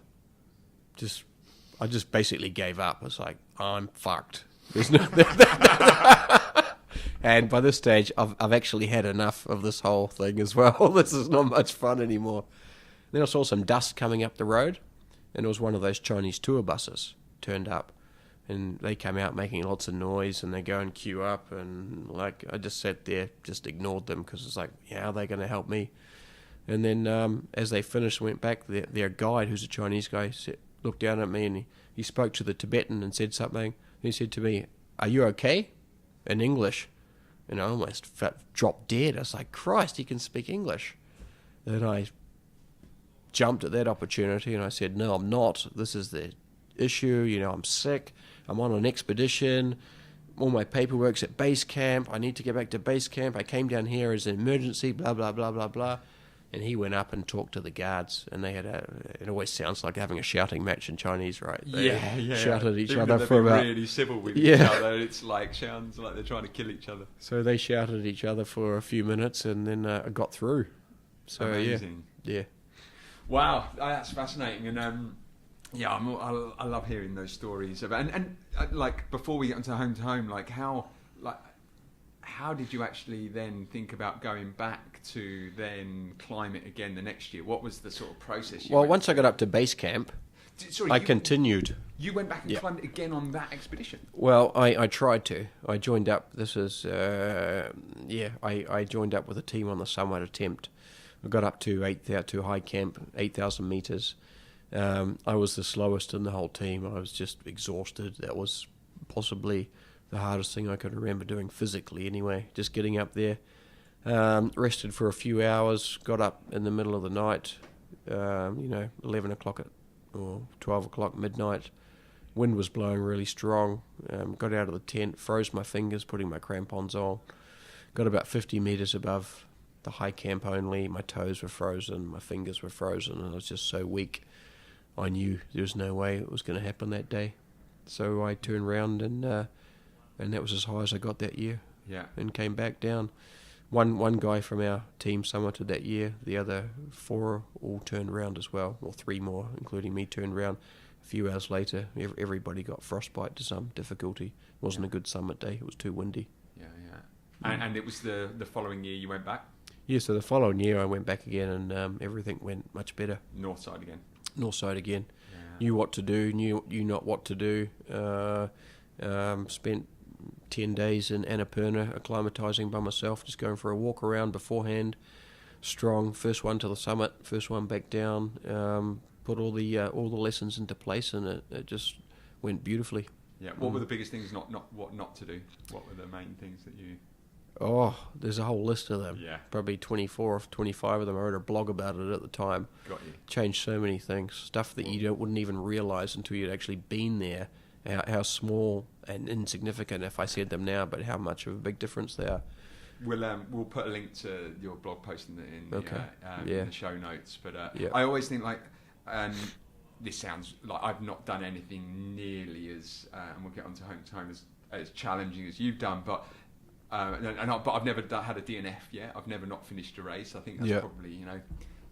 I just basically gave up. I was like, I'm fucked. There's no... And by this stage, I've actually had enough of this whole thing as well. This is not much fun anymore. Then I saw some dust coming up the road, and it was one of those Chinese tour buses turned up. And they came out making lots of noise, and they go and queue up, and I just sat there, just ignored them, because it's like, how are they going to help me? And then as they finished and went back, their guide, who's a Chinese guy, looked down at me, and he spoke to the Tibetan and said something. And he said to me, "Are you okay?" In English. And I almost dropped dead. I was like, Christ, he can speak English. And I jumped at that opportunity, and I said, no, I'm not. This is the issue. I'm sick. I'm on an expedition. All my paperwork's at base camp. I need to get back to base camp. I came down here as an emergency, blah, blah, blah, blah, blah. And he went up and talked to the guards, and they had it always sounds like having a shouting match in Chinese, right? They shouted at each other for about... really civil with each other. It's like, sounds like they're trying to kill each other. So they shouted at each other for a few minutes, and then I got through. So, amazing. Yeah. Wow, that's fascinating. And, I love hearing those stories about... And like, before we get into home, like, how did you actually then think about going back to then climb it again the next year? What was the sort of process? Once I got up to base camp, I continued. You went back and climbed it again on that expedition? Well, I tried to. I joined up. This is, I joined up with a team on the summit attempt. I got up to high camp, 8,000 meters. I was the slowest in the whole team. I was just exhausted. That was possibly the hardest thing I could remember doing physically anyway, just getting up there. Rested for a few hours, got up in the middle of the night, 11 o'clock or 12 o'clock midnight. Wind was blowing really strong. Got out of the tent, froze my fingers, putting my crampons on. Got about 50 meters above the high camp only. My toes were frozen, my fingers were frozen, and I was just so weak. I knew there was no way it was going to happen that day. So I turned around and that was as high as I got that year. Yeah. And came back down. One guy from our team summited that year. The other 4 all turned around as well, or 3 more, including me, turned around. A few hours later, everybody got frostbite to some difficulty. It wasn't a good summit day. It was too windy. Yeah. And it was the following year you went back? Yeah, so the following year I went back again, and everything went much better. North side again? North side again. Yeah. Knew what to do, knew not what to do. Spent 10 days in Annapurna, acclimatising by myself, just going for a walk around beforehand. Strong, first one to the summit, first one back down. Put all the lessons into place, and it just went beautifully. Yeah. What were the biggest things what not to do? What were the main things that you... Oh, there's a whole list of them. Yeah. Probably 24 or 25 of them. I wrote a blog about it at the time. Got you. Changed so many things. Stuff that you wouldn't even realise until you'd actually been there. How small and insignificant, if I said them now, but how much of a big difference they are. We'll put a link to your blog post in the show notes. But I always think this sounds like I've not done anything nearly as, and we'll get on to home as challenging as you've done, but I've never had a DNF yet. I've never not finished a race. I think that's probably,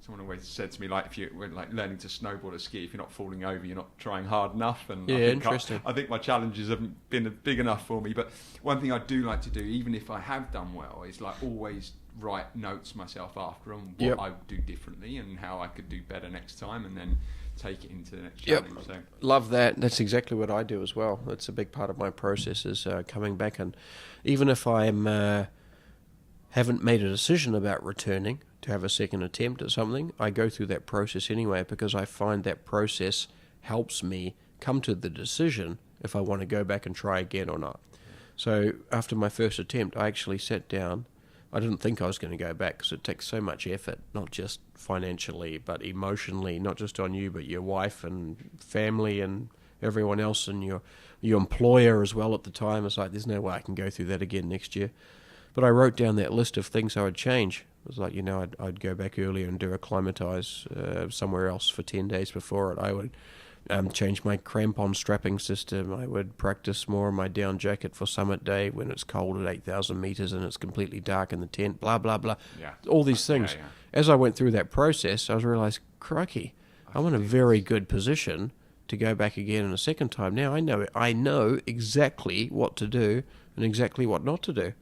someone always said to me, like, if you're like learning to snowboard or ski, if you're not falling over, you're not trying hard enough. And interesting. I think my challenges haven't been big enough for me. But one thing I do like to do, even if I have done well, is like always write notes myself after on what I would do differently and how I could do better next time, and then take it into the next challenge. So. Love that. That's exactly what I do as well. That's a big part of my process, is coming back, and even if I haven't made a decision about returning to have a second attempt at something, I go through that process anyway, because I find that process helps me come to the decision if I want to go back and try again or not. So after my first attempt, I actually sat down. I didn't think I was going to go back, because it takes so much effort, not just financially, but emotionally, not just on you, but your wife and family and everyone else, and your employer as well at the time. It's like, there's no way I can go through that again next year. But I wrote down that list of things I would change. It was like, I'd go back earlier and do acclimatise somewhere else for 10 days before it. I would change my crampon strapping system. I would practice more on my down jacket for summit day when it's cold at 8,000 metres and it's completely dark in the tent, blah, blah, blah. Yeah. All these things. Yeah. As I went through that process, I realised, crikey, I'm in a very good position to go back again in a second time. Now I know exactly what to do and exactly what not to do. Mm.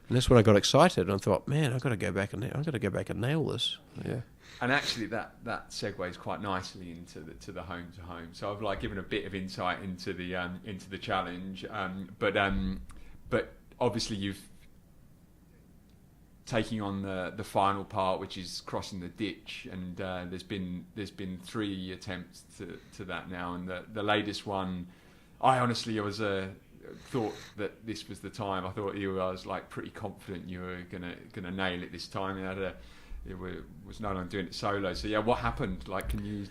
And that's when I got excited and thought, man, I've got to go back and nail this. Yeah. And actually, that segues quite nicely into the home to home. So I've like given a bit of insight into the challenge, but obviously you've taking on the final part, which is crossing the ditch, and there's been 3 attempts to that now, and the latest one, I honestly thought that this was the time. I thought I was like pretty confident you were gonna nail it this time. It was no longer doing it solo. So yeah, what happened? Like, can you?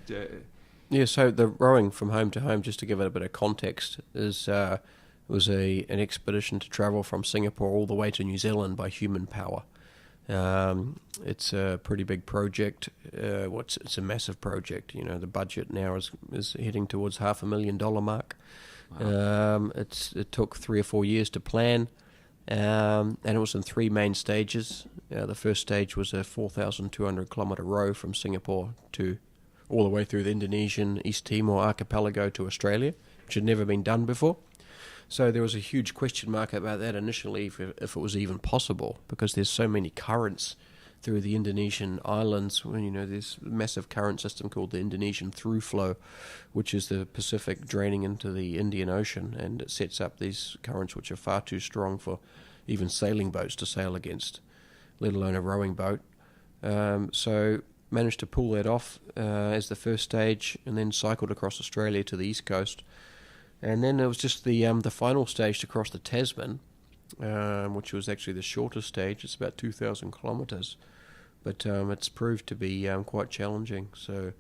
So the rowing from home to home, just to give it a bit of context, was an expedition to travel from Singapore all the way to New Zealand by human power. It's a pretty big project. It's a massive project. The budget now is heading towards $500,000 mark. Wow. It took 3 or 4 years to plan, and it was in 3 main stages. The first stage was a 4,200 kilometre row from Singapore to all the way through the Indonesian East Timor archipelago to Australia, which had never been done before. So there was a huge question mark about that initially, if it was even possible, because there's so many currents through the Indonesian islands. There's a massive current system called the Indonesian through flow, which is the Pacific draining into the Indian Ocean, and it sets up these currents which are far too strong for even sailing boats to sail against, let alone a rowing boat. So managed to pull that off as the first stage, and then cycled across Australia to the east coast. And then there was just the final stage to cross the Tasman, which was actually the shortest stage. It's about 2,000 kilometres, but it's proved to be quite challenging. So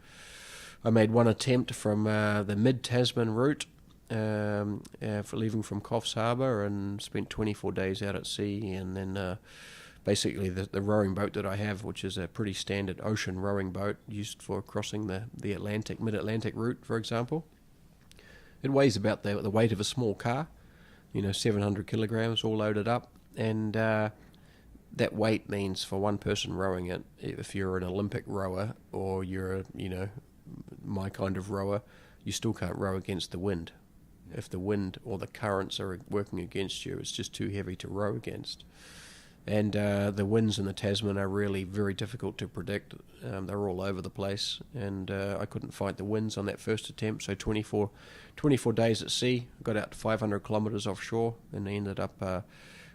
I made one attempt from the mid-Tasman route, for leaving from Coffs Harbour, and spent 24 days out at sea. And then basically the rowing boat that I have, which is a pretty standard ocean rowing boat used for crossing the Atlantic, mid-Atlantic route, for example. It weighs about the weight of a small car, 700 kilograms all loaded up. And that weight means for one person rowing it, if you're an Olympic rower or you're, my kind of rower, you still can't row against the wind. If the wind or the currents are working against you, it's just too heavy to row against. And the winds in the Tasman are really very difficult to predict. They're all over the place, and I couldn't fight the winds on that first attempt. So 24 days at sea, got out to 500 kilometres offshore, and ended up,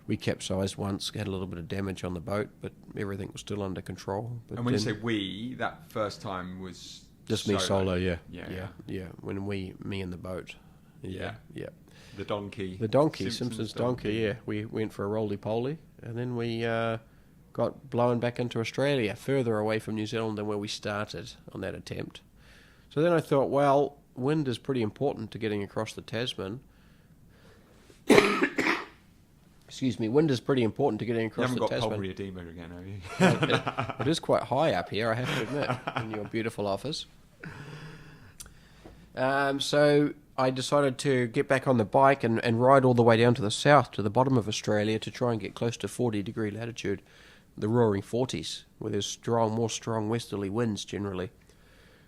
we capsized once, had a little bit of damage on the boat, but everything was still under control. But and when you say we, that first time was just me solo, yeah. When me and the boat. Yeah. The donkey. Simpson's donkey, yeah. We went for a roly-poly, and then we got blown back into Australia, further away from New Zealand than where we started on that attempt. So then I thought, well, wind is pretty important to getting across the Tasman. Excuse me, wind is pretty important to getting across the Tasman. You haven't got pulmonary edema again, have you? It is quite high up here, I have to admit, in your beautiful office. So I decided to get back on the bike and ride all the way down to the south, to the bottom of Australia, to try and get close to 40-degree latitude, the roaring 40s, where there's more strong westerly winds generally.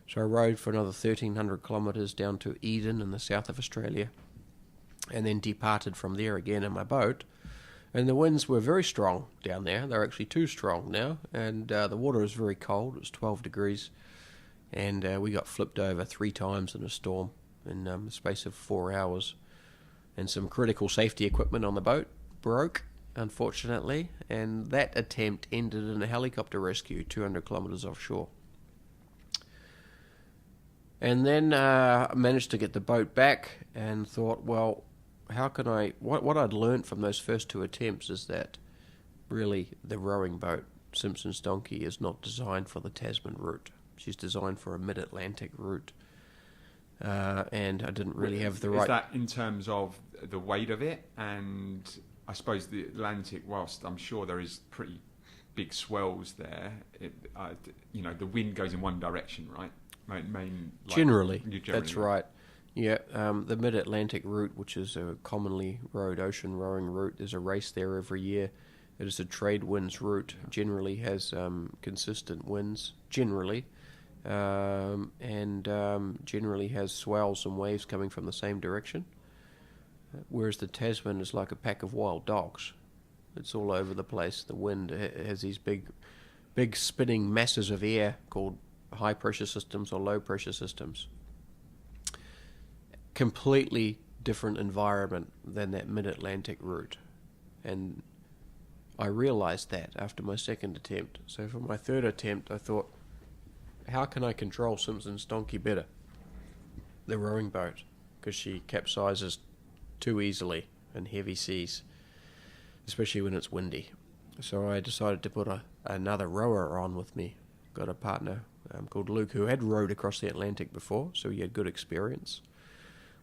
So I rode for another 1,300 kilometres down to Eden in the south of Australia, and then departed from there again in my boat. And the winds were very strong down there. They're actually too strong now, and the water was very cold. It was 12 degrees, and we got flipped over 3 times in a storm in the space of 4 hours. And some critical safety equipment on the boat broke, unfortunately, and that attempt ended in a helicopter rescue 200 kilometres offshore. And then I managed to get the boat back and thought, well, how can I... What I'd learnt from those first 2 attempts is that really the rowing boat, Simpson's Donkey, is not designed for the Tasman route. She's designed for a mid-Atlantic route. And I didn't really have the right... Is that in terms of the weight of it? And I suppose the Atlantic, whilst I'm sure there is pretty big swells there, the wind goes in one direction, right? Generally, that's right. Yeah, the Mid-Atlantic route, which is a commonly rowed ocean rowing route, there's a race there every year. It is a trade winds route, generally has consistent winds, generally, and generally has swells and waves coming from the same direction, whereas the Tasman is like a pack of wild dogs. It's all over the place. The wind has these big spinning masses of air called high pressure systems or low pressure systems. Completely different environment than that mid-Atlantic route, and I realized that after my second attempt. So for my third attempt I thought, how can I control Simpson's Donkey better, the rowing boat, because she capsizes too easily in heavy seas, especially when it's windy. So I decided to put another rower on with me. Got a partner called Luke, who had rowed across the Atlantic before, so he had good experience.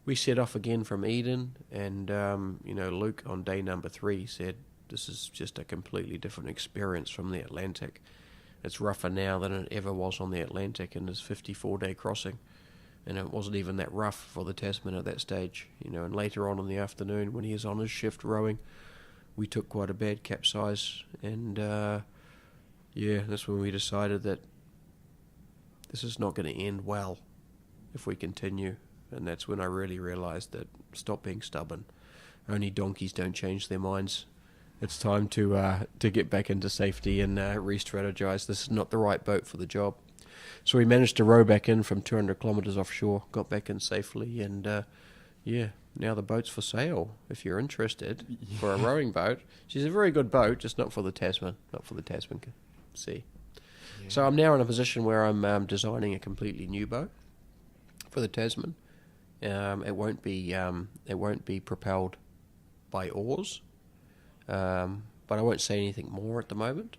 We set off again from Eden, and Luke on day number 3 said, this is just a completely different experience from the Atlantic. It's rougher now than it ever was on the Atlantic in this 54-day crossing, and it wasn't even that rough for the Tasman at that stage. And later on in the afternoon, when he was on his shift rowing, we took quite a bad capsize, and that's when we decided that this is not going to end well if we continue. And that's when I really realized that stop being stubborn. Only donkeys don't change their minds. It's time to get back into safety and re-strategize. This is not the right boat for the job. So we managed to row back in from 200 kilometers offshore, got back in safely, and now the boat's for sale if you're interested for a rowing boat. She's a very good boat, just not for the Tasman, Sea. Yeah. So I'm now in a position where I'm designing a completely new boat for the Tasman. It won't be propelled by oars, but I won't say anything more at the moment.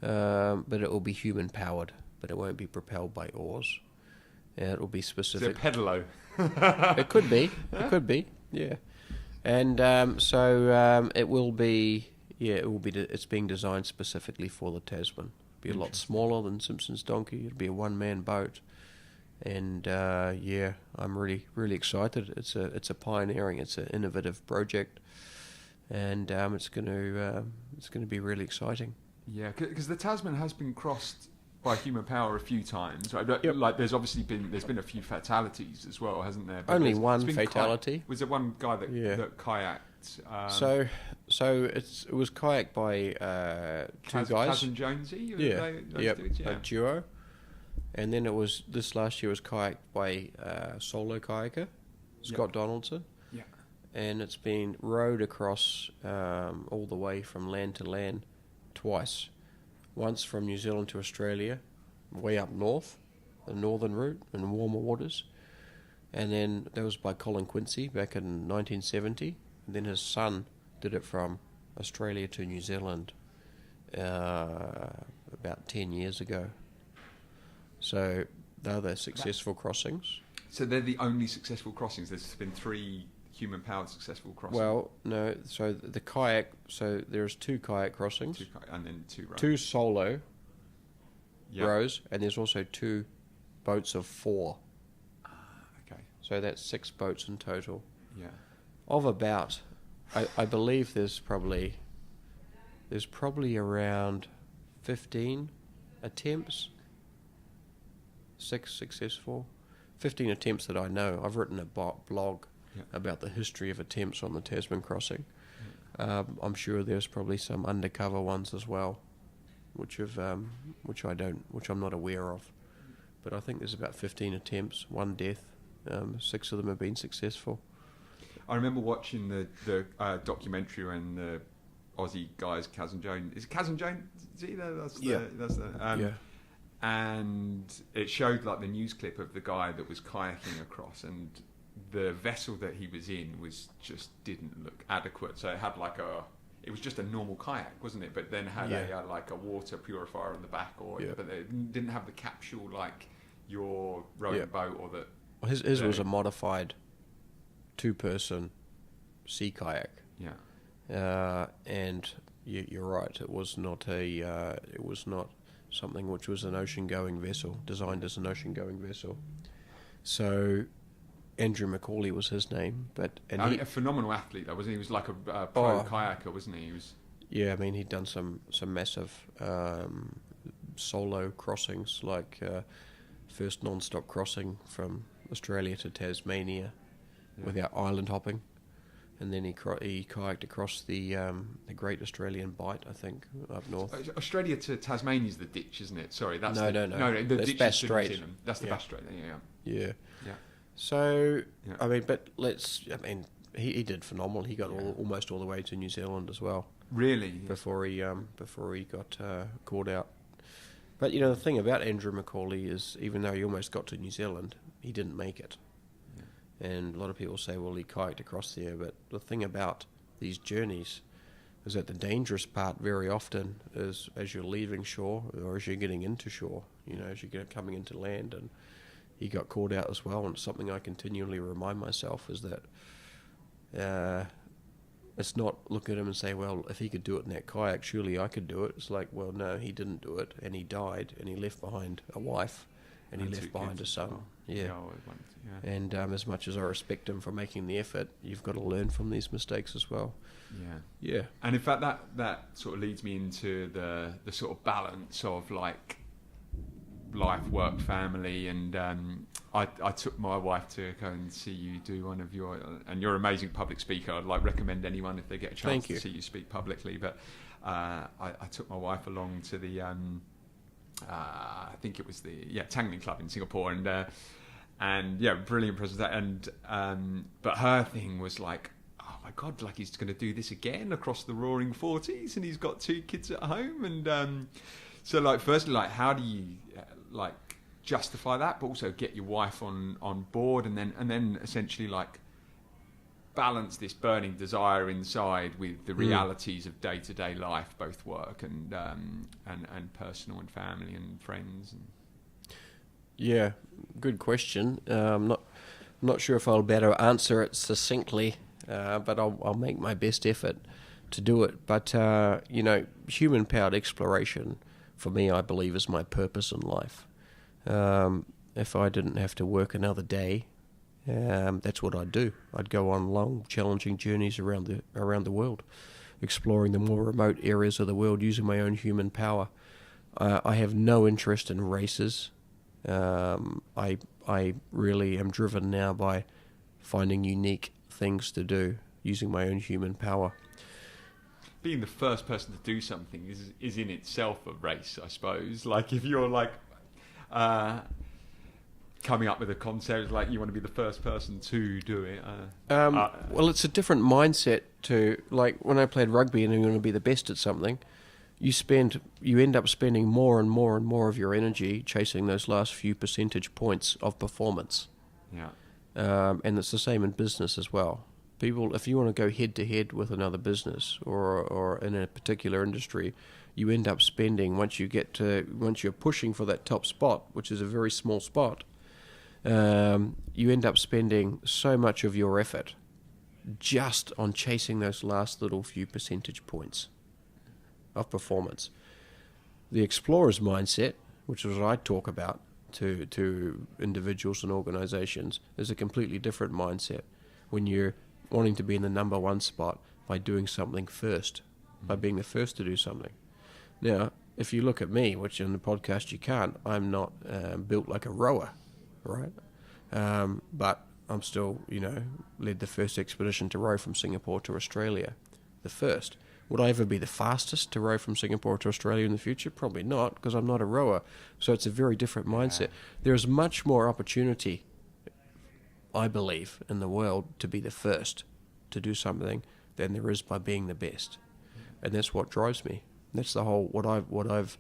But it will be human powered, but it won't be propelled by oars. It will be specific. Is it pedalo? It could be. It could be. Yeah. And it will be. Yeah, it will be. It's being designed specifically for the Tasman. It'll be a lot smaller than Simpson's Donkey. It'll be a one-man boat. And I'm really excited. It's a pioneering, it's an innovative project, and it's going to be really exciting. Yeah, because the Tasman has been crossed by human power a few times. Right? Yep. Like there's been a few fatalities as well, hasn't there? But Only one fatality. Was there one guy that kayaked? It was kayaked by two guys. Kaz and Jonesy. A duo. And then this last year was kayaked by a solo kayaker, Scott Donaldson. Yeah. And it's been rowed across all the way from land to land twice. Once from New Zealand to Australia, way up north, the northern route in warmer waters. And then that was by Colin Quincy back in 1970. And then his son did it from Australia to New Zealand about 10 years ago. So they're the successful crossings. So they're the only successful crossings. There's been 3 human-powered successful crossings. Well, no. So the kayak. So there's 2 kayak crossings. And then 2 rows. 2 solo rows, and there's also 2 boats of 4. Okay. So that's 6 boats in total. Yeah. Of about, I believe there's probably around 15 attempts. 6 successful. 15 attempts that I know. I've written a blog about the history of attempts on the Tasman crossing. I'm sure there's probably some undercover ones as well, which I'm not aware of. But I think there's about 15 attempts, 1 death. 6 of them have been successful. I remember watching the documentary when the Aussie guys, Kaz and Joan. Is it Kaz and Joan? Is it either? That's the. And it showed like the news clip of the guy that was kayaking across, and the vessel that he was in didn't look adequate. So it had it was just a normal kayak, wasn't it? But then had a water purifier on the back, but it didn't have the capsule like your rowing boat or the. Well, his was a modified 2-person sea kayak. Yeah. And you're right. It was not something which was an ocean-going vessel, designed as an ocean-going vessel. So Andrew Macaulay was his name, a phenomenal athlete though, wasn't he? He was like a pro kayaker, wasn't he? He was. Yeah, I mean he'd done some massive solo crossings, like first non-stop crossing from Australia to Tasmania without island hopping, and then he kayaked across the Great Australian Bight, I think, up north. Australia to Tasmania is the ditch, isn't it? Sorry, that's no. The that's ditch Bass is to Strait. New Zealand. That's the Bass Strait. Yeah. So I mean, he did phenomenal. He got almost all the way to New Zealand as well. Really? Before he got caught out. But the thing about Andrew Macaulay is, even though he almost got to New Zealand, he didn't make it. Yeah. And a lot of people say, well, he kayaked across there. But the thing about these journeys is that the dangerous part very often is as you're leaving shore or as you're getting into shore, as you're coming into land. And he got caught out as well. And it's something I continually remind myself is that it's not look at him and say, well, if he could do it in that kayak, surely I could do it. It's like, well, no, he didn't do it, and he died, and he left behind a wife, and he left behind a son. And as much as I respect him for making the effort, you've got to learn from these mistakes as well. Yeah. And in fact, that sort of leads me into the sort of balance of like life, work, family, and I took my wife to go and see you do one of your, and you're an amazing public speaker. I'd recommend anyone if they get a chance to see you speak publicly. But I took my wife along to the I think it was the Tangling Club in Singapore, and brilliant presentation. And but her thing was like, oh my God, like he's going to do this again across the Roaring Forties, and he's got 2 kids at home, and so like firstly, like how do you like justify that, but also get your wife on board, and then essentially like balance this burning desire inside with the realities of day-to-day life, both work and personal and family and friends. Yeah, good question. I'm not sure if I'll be able to answer it succinctly, but I'll make my best effort to do it. But human-powered exploration, for me, I believe, is my purpose in life. If I didn't have to work another day, that's what I'd do. I'd go on long, challenging journeys around the world, exploring the more remote areas of the world using my own human power. I have no interest in races. I really am driven now by finding unique things to do using my own human power. Being the first person to do something is in itself a race, I suppose. Like if you're like coming up with a concept, like you want to be the first person to do it. Well, it's a different mindset to like when I played rugby and you want to be the best at something. You end up spending more and more and more of your energy chasing those last few percentage points of performance. Yeah. And it's the same in business as well. People, if you want to go head to head with another business or in a particular industry, you end up spending once you're pushing for that top spot, which is a very small spot. You end up spending so much of your effort just on chasing those last little few percentage points of performance. The explorer's mindset, which is what I talk about, to individuals and organisations is a completely different mindset. When you're wanting to be in the number one spot by doing something first, by being the first to do something. Now, if you look at me, which in the podcast you can't, I'm not built like a rower, right? But I'm still, led the first expedition to row from Singapore to Australia. The first. Would I ever be the fastest to row from Singapore to Australia in the future? Probably not, because I'm not a rower. So it's a very different mindset. There's much more opportunity, I believe, in the world to be the first to do something than there is by being the best. And that's what drives me. That's the whole, what I've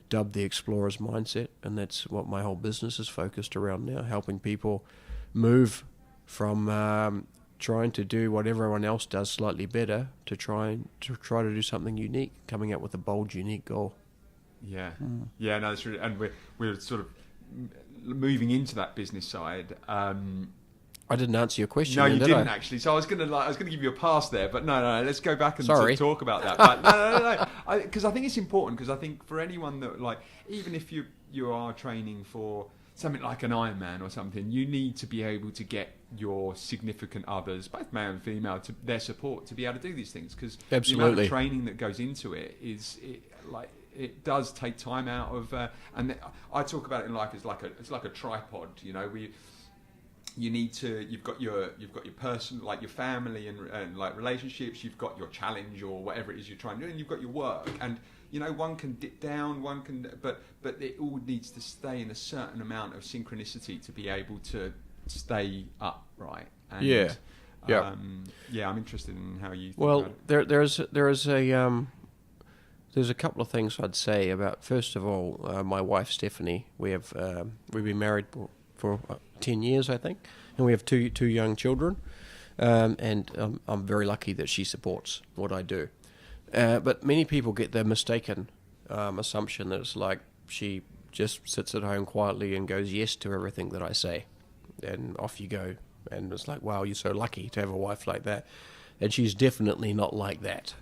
dubbed the explorer's mindset, and that's what my whole business is focused around now, helping people move from trying to do what everyone else does slightly better to try to do something unique, coming up with a bold, unique goal. Yeah, yeah, no, that's really, and we're sort of moving into that business side. I didn't answer your question. No, then, you did didn't I? actually. So I was gonna give you a pass there, but no, let's go back and Sorry. talk about that. But no, because I think it's important. Because I think for anyone that, like, even if you are training for something like an Ironman or something, you need to be able to get your significant others, both male and female, to their support to be able to do these things. Because the amount of training that goes into it it does take time out of. And I talk about it in life as it's like a tripod. You've got your person, like your family and like relationships, you've got your challenge or whatever it is you're trying to do, and you've got your work. And one can dip down, but it all needs to stay in a certain amount of synchronicity to be able to stay upright. And, yeah. I'm interested in how you think well, about it. There's a couple of things I'd say about. First of all, my wife Stephanie, we've been married for 10 years, I think, and we have two young children, and I'm very lucky that she supports what I do. But many people get the mistaken assumption that it's like she just sits at home quietly and goes yes to everything that I say, and off you go. And it's like, wow, you're so lucky to have a wife like that. And she's definitely not like that.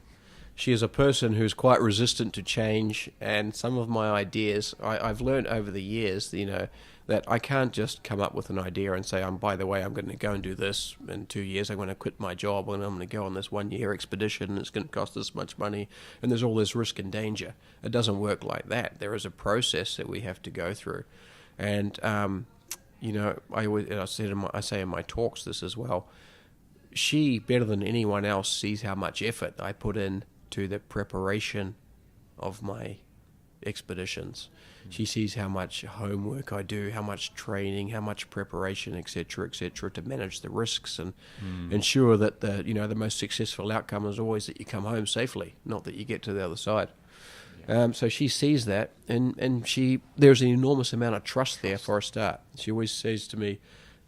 She is a person who's quite resistant to change, and some of my ideas, I've learned over the years, that I can't just come up with an idea and say, by the way, I'm going to go and do this. In 2 years, I'm going to quit my job and I'm going to go on this 1-year expedition, and it's going to cost this much money, and there's all this risk and danger. It doesn't work like that. There is a process that we have to go through. And, I say in my talks this as well, she, better than anyone else, sees how much effort I put in to the preparation of my expeditions. She sees how much homework I do, how much training, how much preparation, etc., to manage the risks and ensure that the most successful outcome is always that you come home safely, not that you get to the other side. So she sees that, and there's an enormous amount of trust there for a start. She always says to me,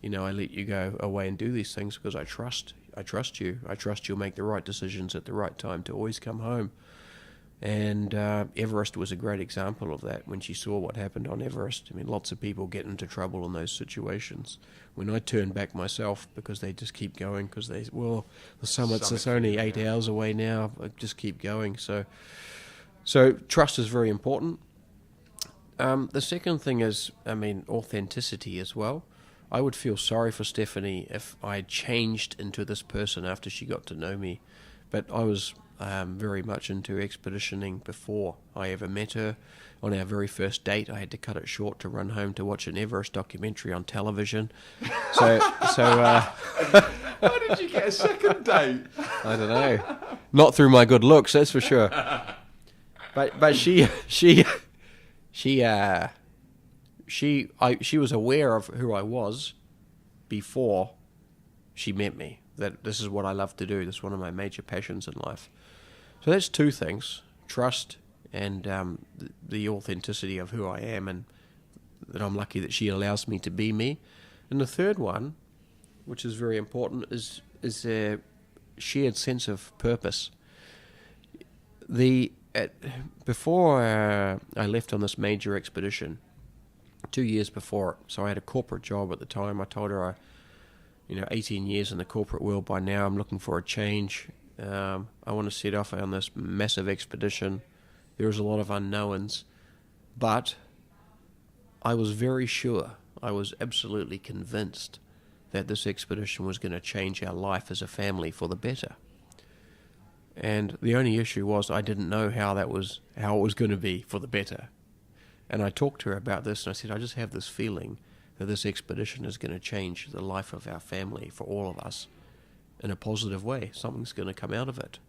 I let you go away and do these things because I trust you. I trust you'll make the right decisions at the right time to always come home. And Everest was a great example of that when she saw what happened on Everest. I mean, lots of people get into trouble in those situations. When I turned back myself because they just keep going because the summit's it's only 8 hours away now, I just keep going. So trust is very important. The second thing is, authenticity as well. I would feel sorry for Stephanie if I changed into this person after she got to know me. But I was very much into expeditioning before I ever met her. On our very first date, I had to cut it short to run home to watch an Everest documentary on television. Why did you get a second date? I don't know. Not through my good looks, that's for sure. But she was aware of who I was before she met me. That this is what I love to do. This is one of my major passions in life. So that's two things: trust and the authenticity of who I am, and that I'm lucky that she allows me to be me. And the third one, which is very important, is a shared sense of purpose. Before I left on this major expedition, 2 years before, so I had a corporate job at the time. I told her 18 years in the corporate world by now, I'm looking for a change. I want to set off on this massive expedition. There's a lot of unknowns, but I was very sure, I was absolutely convinced that this expedition was going to change our life as a family for the better. And the only issue was I didn't know how it was going to be for the better. And I talked to her about this, and I said, I just have this feeling that this expedition is going to change the life of our family for all of us in a positive way. Something's going to come out of it.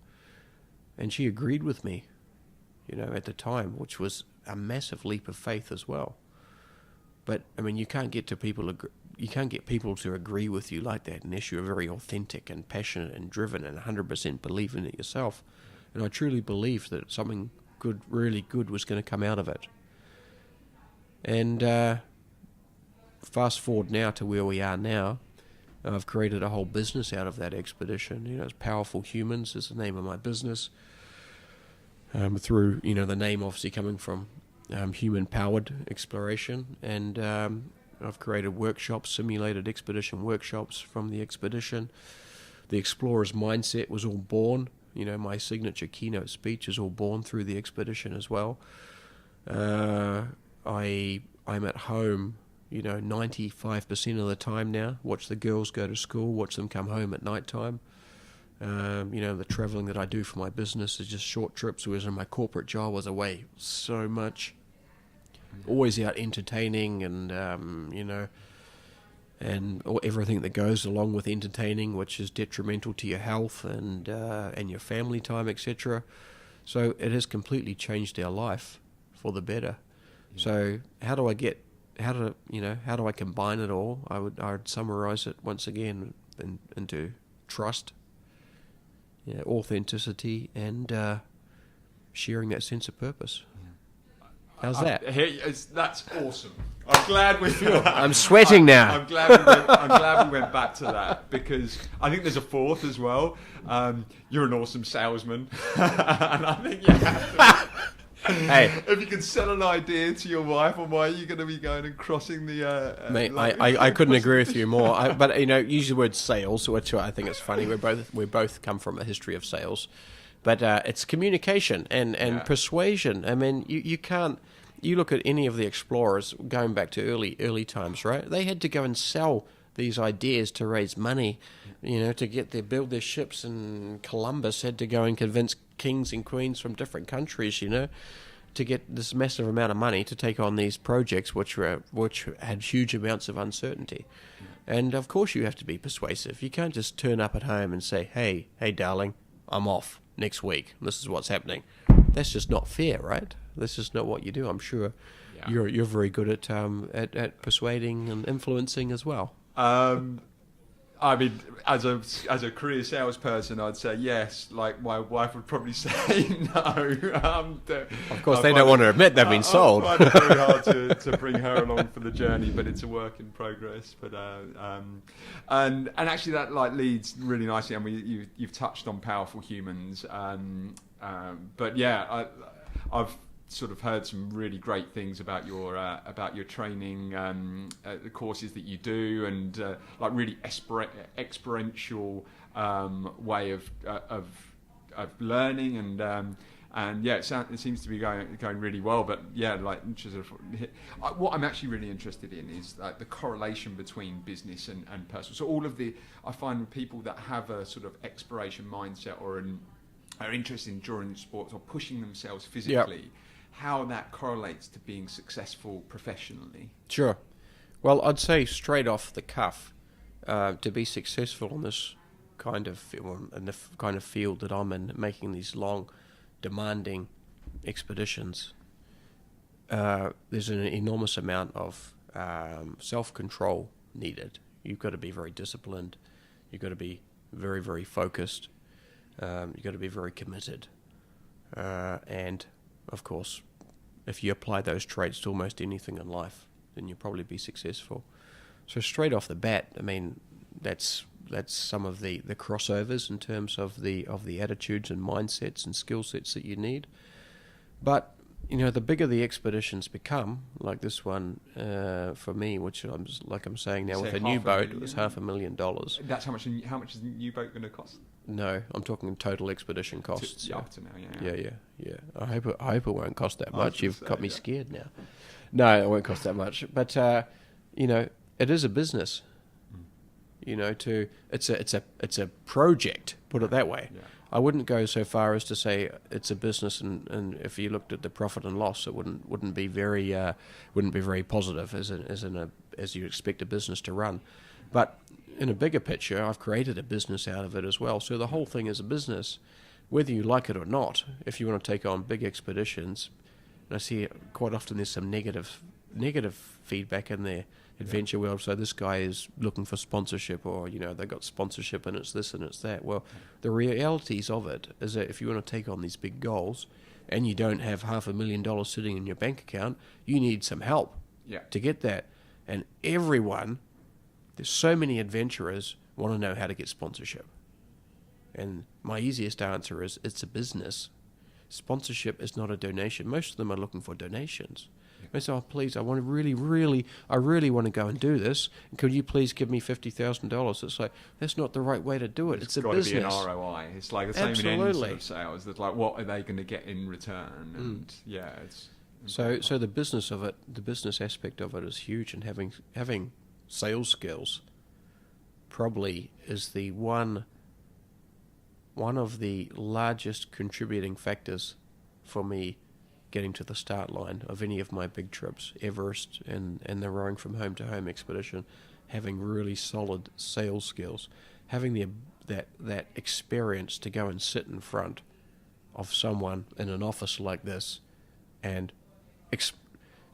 And she agreed with me, at the time, which was a massive leap of faith as well. But I mean, you can't get people to agree with you like that unless you're very authentic and passionate and driven and 100% believe in it yourself. And I truly believed that something good, really good, was going to come out of it. And fast forward now to where we are now. I've created a whole business out of that expedition. It's Powerful Humans is the name of my business. Through, the name obviously coming from human-powered exploration. And I've created workshops, simulated expedition workshops from the expedition. The explorer's mindset was all born. My signature keynote speech is all born through the expedition as well. I'm at home, 95% of the time now. Watch the girls go to school, watch them come home at night time. The traveling that I do for my business is just short trips, whereas in my corporate job I was away so much. Always out entertaining and, and everything that goes along with entertaining, which is detrimental to your health and your family time, etc. So it has completely changed our life for the better. Yeah. So how do I combine it all? I'd summarize it once again into trust, authenticity, and sharing that sense of purpose. How's that? That's awesome. I'm glad I'm sweating now. I'm glad we went back to that, because I think there's a fourth as well. You're an awesome salesman, and I think you have to. Hey, if you can sell an idea to your wife, or why are you going to be going and crossing the? Mate, I couldn't agree with you more. But use the word sales, which I think is funny. We both come from a history of sales, but it's communication and persuasion. I mean, you can't. You look at any of the explorers going back to early times, right? They had to go and sell these ideas to raise money, to build their ships. And Columbus had to go and convince kings and queens from different countries, to get this massive amount of money to take on these projects, which had huge amounts of uncertainty. And of course, you have to be persuasive. You can't just turn up at home and say, "Hey, darling, I'm off next week. This is what's happening." That's just not fair, right? This is not what you do. I'm sure you're very good at persuading and influencing as well. I mean, as a career salesperson, I'd say yes. Like, my wife would probably say no. Of course, they don't want to admit they've been sold. I find it very hard to bring her along for the journey, but it's a work in progress. But and actually, that leads really nicely. And you've touched on Powerful Humans. But yeah, I've sort of heard some really great things about your training, the courses that you do, and really experiential way of learning, and yeah, it seems to be going really well. But yeah, what I'm actually really interested in is the correlation between business and personal. So I find people that have a sort of exploration mindset or are interested in endurance sports or pushing themselves physically, how that correlates to being successful professionally. Sure. Well, I'd say straight off the cuff, to be successful in this kind of field that I'm in, making these long, demanding expeditions, there's an enormous amount of self-control needed. You've got to be very disciplined. You've got to be very, very focused. You've got to be very committed. And of course, if you apply those traits to almost anything in life, then you'll probably be successful. So straight off the bat, I mean, that's some of the crossovers in terms of the attitudes and mindsets and skill sets that you need. But the bigger the expeditions become, like this one for me, which I'm saying now, with a new boat, it was $500,000. That's how much is the new boat going to cost? No, I'm talking total expedition costs. Up to now, yeah. Yeah. I hope it won't cost that much. You've got me scared now. No, it won't cost that much. But it is a business. It's a project. Put it that way. Yeah. I wouldn't go so far as to say it's a business, and if you looked at the profit and loss, it wouldn't be very positive as you expect a business to run. But in a bigger picture, I've created a business out of it as well. So the whole thing is a business, whether you like it or not. If you want to take on big expeditions, and I see quite often there's some negative feedback in the adventure world. So this guy is looking for sponsorship, or they got sponsorship and it's this and it's that. Well, the realities of it is that if you want to take on these big goals and you don't have $500,000 sitting in your bank account, you need some help to get that. And there's so many adventurers want to know how to get sponsorship. And my easiest answer is it's a business. Sponsorship is not a donation. Most of them are looking for donations. They say, "Oh, please, I really want to go and do this. Could you please give me $50,000?" It's like, that's not the right way to do it. It's a business. It's got to be an ROI. It's like the same in any sort of sales. That's like, what are they going to get in return? And it's so the business of it, the business aspect of it is huge. And having sales skills probably is the one of the largest contributing factors for me getting to the start line of any of my big trips, Everest and the rowing from home to home expedition, having really solid sales skills, having that experience to go and sit in front of someone in an office like this and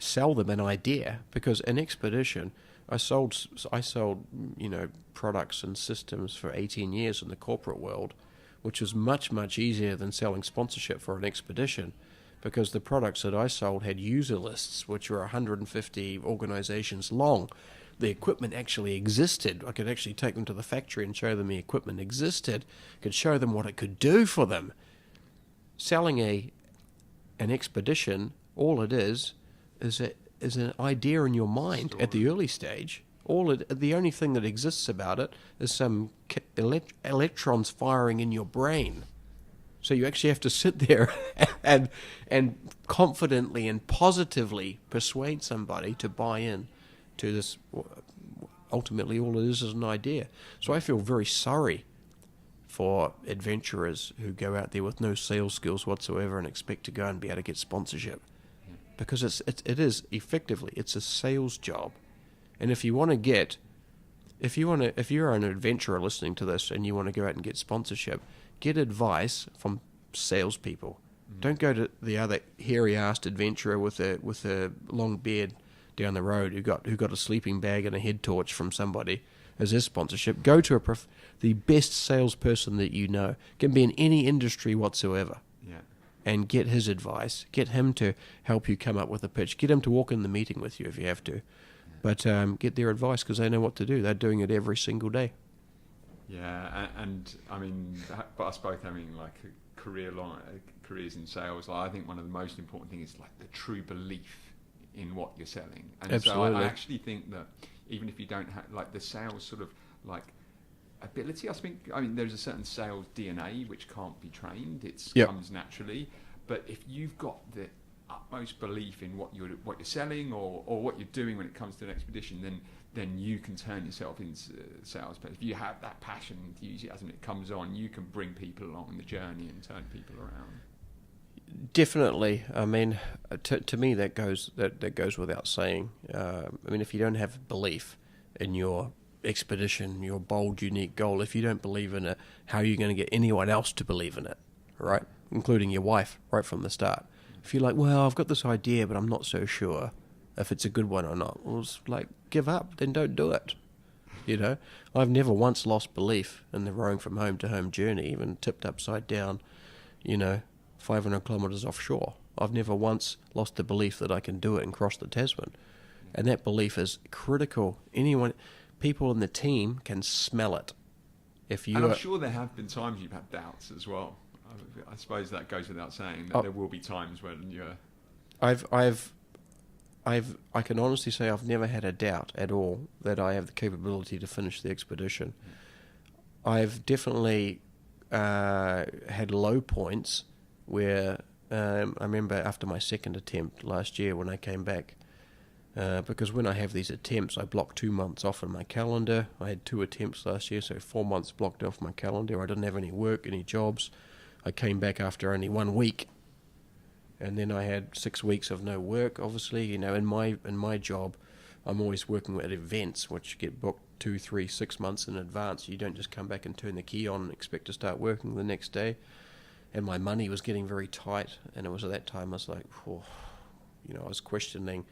sell them an idea. Because an expedition, I sold products and systems for 18 years in the corporate world, which was much, much easier than selling sponsorship for an expedition, because the products that I sold had user lists which were 150 organizations long. The equipment actually existed. I could actually take them to the factory and show them the equipment existed, could show them what it could do for them. Selling an expedition, all it is an idea in your mind at the early stage. The only thing that exists about it is some electrons firing in your brain. So you actually have to sit there and confidently and positively persuade somebody to buy in to this. Ultimately, all it is an idea. So I feel very sorry for adventurers who go out there with no sales skills whatsoever and expect to go and be able to get sponsorship, because it is effectively, it's a sales job. And if you're an adventurer listening to this and you want to go out and get sponsorship, get advice from salespeople. Don't go to the other hairy-assed adventurer with a long beard down the road who got a sleeping bag and a head torch from somebody as his sponsorship. Go to the best salesperson that you know. Can be in any industry whatsoever. And get his advice. Get him to help you come up with a pitch. Get him to walk in the meeting with you if you have to. But get their advice, because they know what to do. They're doing it every single day. Yeah, and I mean, us both having like careers in sales, I think one of the most important things is like the true belief in what you're selling. And Absolutely. So I actually think that even if you don't have like the sales sort of like ability, I mean there's a certain sales DNA which can't be trained. It comes naturally. But if you've got the utmost belief in what you're selling or what you're doing when it comes to an expedition, then you can turn yourself into sales. But if you have that passion, enthusiasm, it comes on, you can bring people along the journey and turn people around. Definitely. I mean, to me that goes without saying. I mean, if you don't have belief in your expedition, your bold, unique goal, if you don't believe in it, how are you going to get anyone else to believe in it, right? Including your wife, right from the start. If you're like, well, I've got this idea, but I'm not so sure if it's a good one or not. Well, it's like, give up, then don't do it. I've never once lost belief in the rowing from home to home journey, even tipped upside down, 500 kilometres offshore. I've never once lost the belief that I can do it and cross the Tasman. And that belief is critical. People in the team can smell it. And I'm sure there have been times you've had doubts as well. I suppose that goes without saying that there will be times when you're. I can honestly say I've never had a doubt at all that I have the capability to finish the expedition. I've definitely had low points where I remember after my second attempt last year when I came back, because when I have these attempts, I block 2 months off in my calendar. I had 2 attempts last year, so 4 months blocked off my calendar. I didn't have any work, any jobs. I came back after only 1 week, and then I had 6 weeks of no work. Obviously, you know, in my job, I'm always working at events which get booked 2, 3, 6 months in advance. You don't just come back and turn the key on and expect to start working the next day. And my money was getting very tight, and it was at that time I was like, oh, you know, I was questioning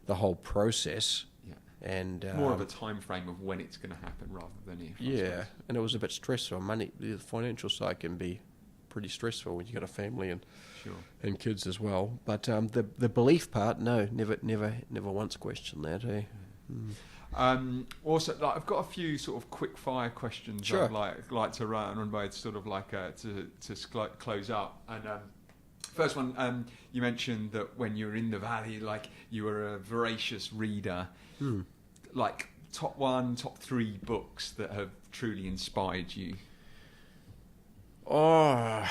the whole process. Yeah. And more of a time frame of when it's going to happen rather than if. Yeah, and it was a bit stressful. The financial side can be pretty stressful when you got a family and and kids as well. But the belief part, no, never once questioned that. Eh? Also, like, I've got a few sort of quick fire questions. Sure. I'd like to run by, sort of like to close up. And first one, you mentioned that when you were in the valley, like, you were a voracious reader. Like, top 3 books that have truly inspired you. Oh,